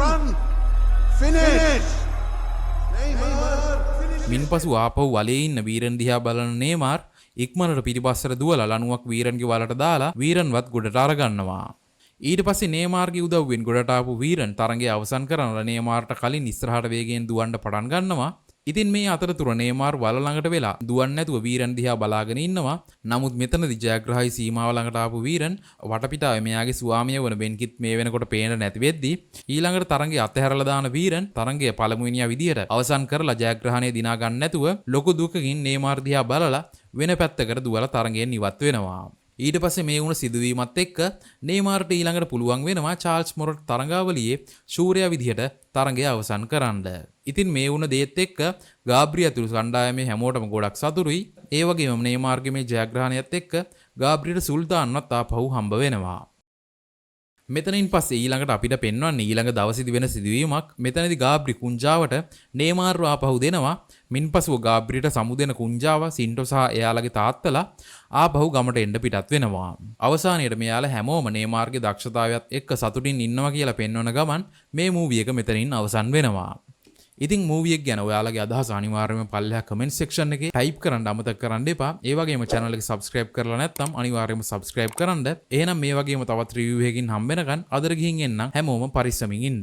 Run! Finish! මින්පසු ආපහු වලේ ඉන්න වීරන් දිහා බලන නේමාර් ඉක්මනට පිටිපස්සට දුවලා ලණුවක් වීරන්ගේ වලට දාලා වීරන්වත් ගොඩට අරගන්නවා. ඊට පස්සේ නේමාර්ගේ උදව්වෙන් ගොඩට ආපු වීරන් තරඟය අවසන් කරනලා නේමාර්ට කලින් ඉස්සරහට වේගයෙන් දුවන්න පටන් ගන්නවා. ඉතින් මේ අතරතුර නේමාර් වල ළඟට වෙලා දුවන්නේ නැතුව වීරන් දිහා බලාගෙන ඉන්නවා. නමුත් මෙතනදී ජයග්‍රහයි සීමාව ළඟට ආපු වීරන් වටපිටාවේ මෙයාගේ ස්වාමිය වන බෙන්කිත් මේ වෙනකොට පේන්න නැති වෙද්දී ඊළඟට තරඟය අතහැරලා දාන වීරන් තරඟය පළමුවෙනියා විදියට අවසන් කරලා ජයග්‍රහණය දිනා ගන්න නැතුව ලොකු දුකකින් නේමාර් දිහා බලලා වෙන පැත්තකට දුවලා තරඟයෙන් ඉවත් වෙනවා. ඊට පස්සේ මේ වුණ සිදුවීමත් එක්ක නේමාර්ට ඊළඟට පුළුවන් වෙනවා චාල්ස් මොරට් තරඟාවලියේ ශූරයා විදිහට තරඟය අවසන් කරන්න. ඉතින් මේ වුණ දේත් එක්ක ගාබ්‍රියල් ඇතුළු කණ්ඩායමේ හැමෝටම ගොඩක් සතුටුයි. ඒ වගේම නේමාර්ගේ මේ ජයග්‍රහණයත් එක්ක ගාබ්‍රියල්ට සුල්තාන්වත් ආපහු හම්බ වෙනවා. මෙතනින් පස්සේ ඊළඟට අපිට පෙන්වන්නේ ඊළඟ දවසේදී වෙන සිදුවීමක්. මෙතනදී ගාබ්‍රි කුංජාවට නේමාර්ව ආපහු දෙනවා. මින්පසුව ගාබ්‍රියට සමුදෙන කුංජාව සින්ටෝ සහ එයාලගේ තාත්තලා ආපහු ගමට එන්න පිටත් වෙනවා. අවසානයේට මෙයාලා හැමෝම නේමාර්ගේ දක්ෂතාවයත් එක්ක සතුටින් ඉන්නවා කියලා පෙන්වන ගමන් මේ මූවි එක මෙතනින් අවසන් වෙනවා. ඉතින් මූවි එක ගැන ඔයාලගේ අදහස් අනිවාර්යයෙන්ම පල්ලෙහා කමෙන්ට් සෙක්ෂන් එකේ ටයිප් කරන්න අමතක කරන්න එපා. ඒ වගේම channel එක subscribe කරලා නැත්නම් අනිවාර්යයෙන්ම subscribe කරන්න. එහෙනම් මේ වගේම තවත් review එකකින් හම්බ වෙනකන් අදට ගිහින් එන්නම්. හැමෝම පරිස්සමින් ඉන්න.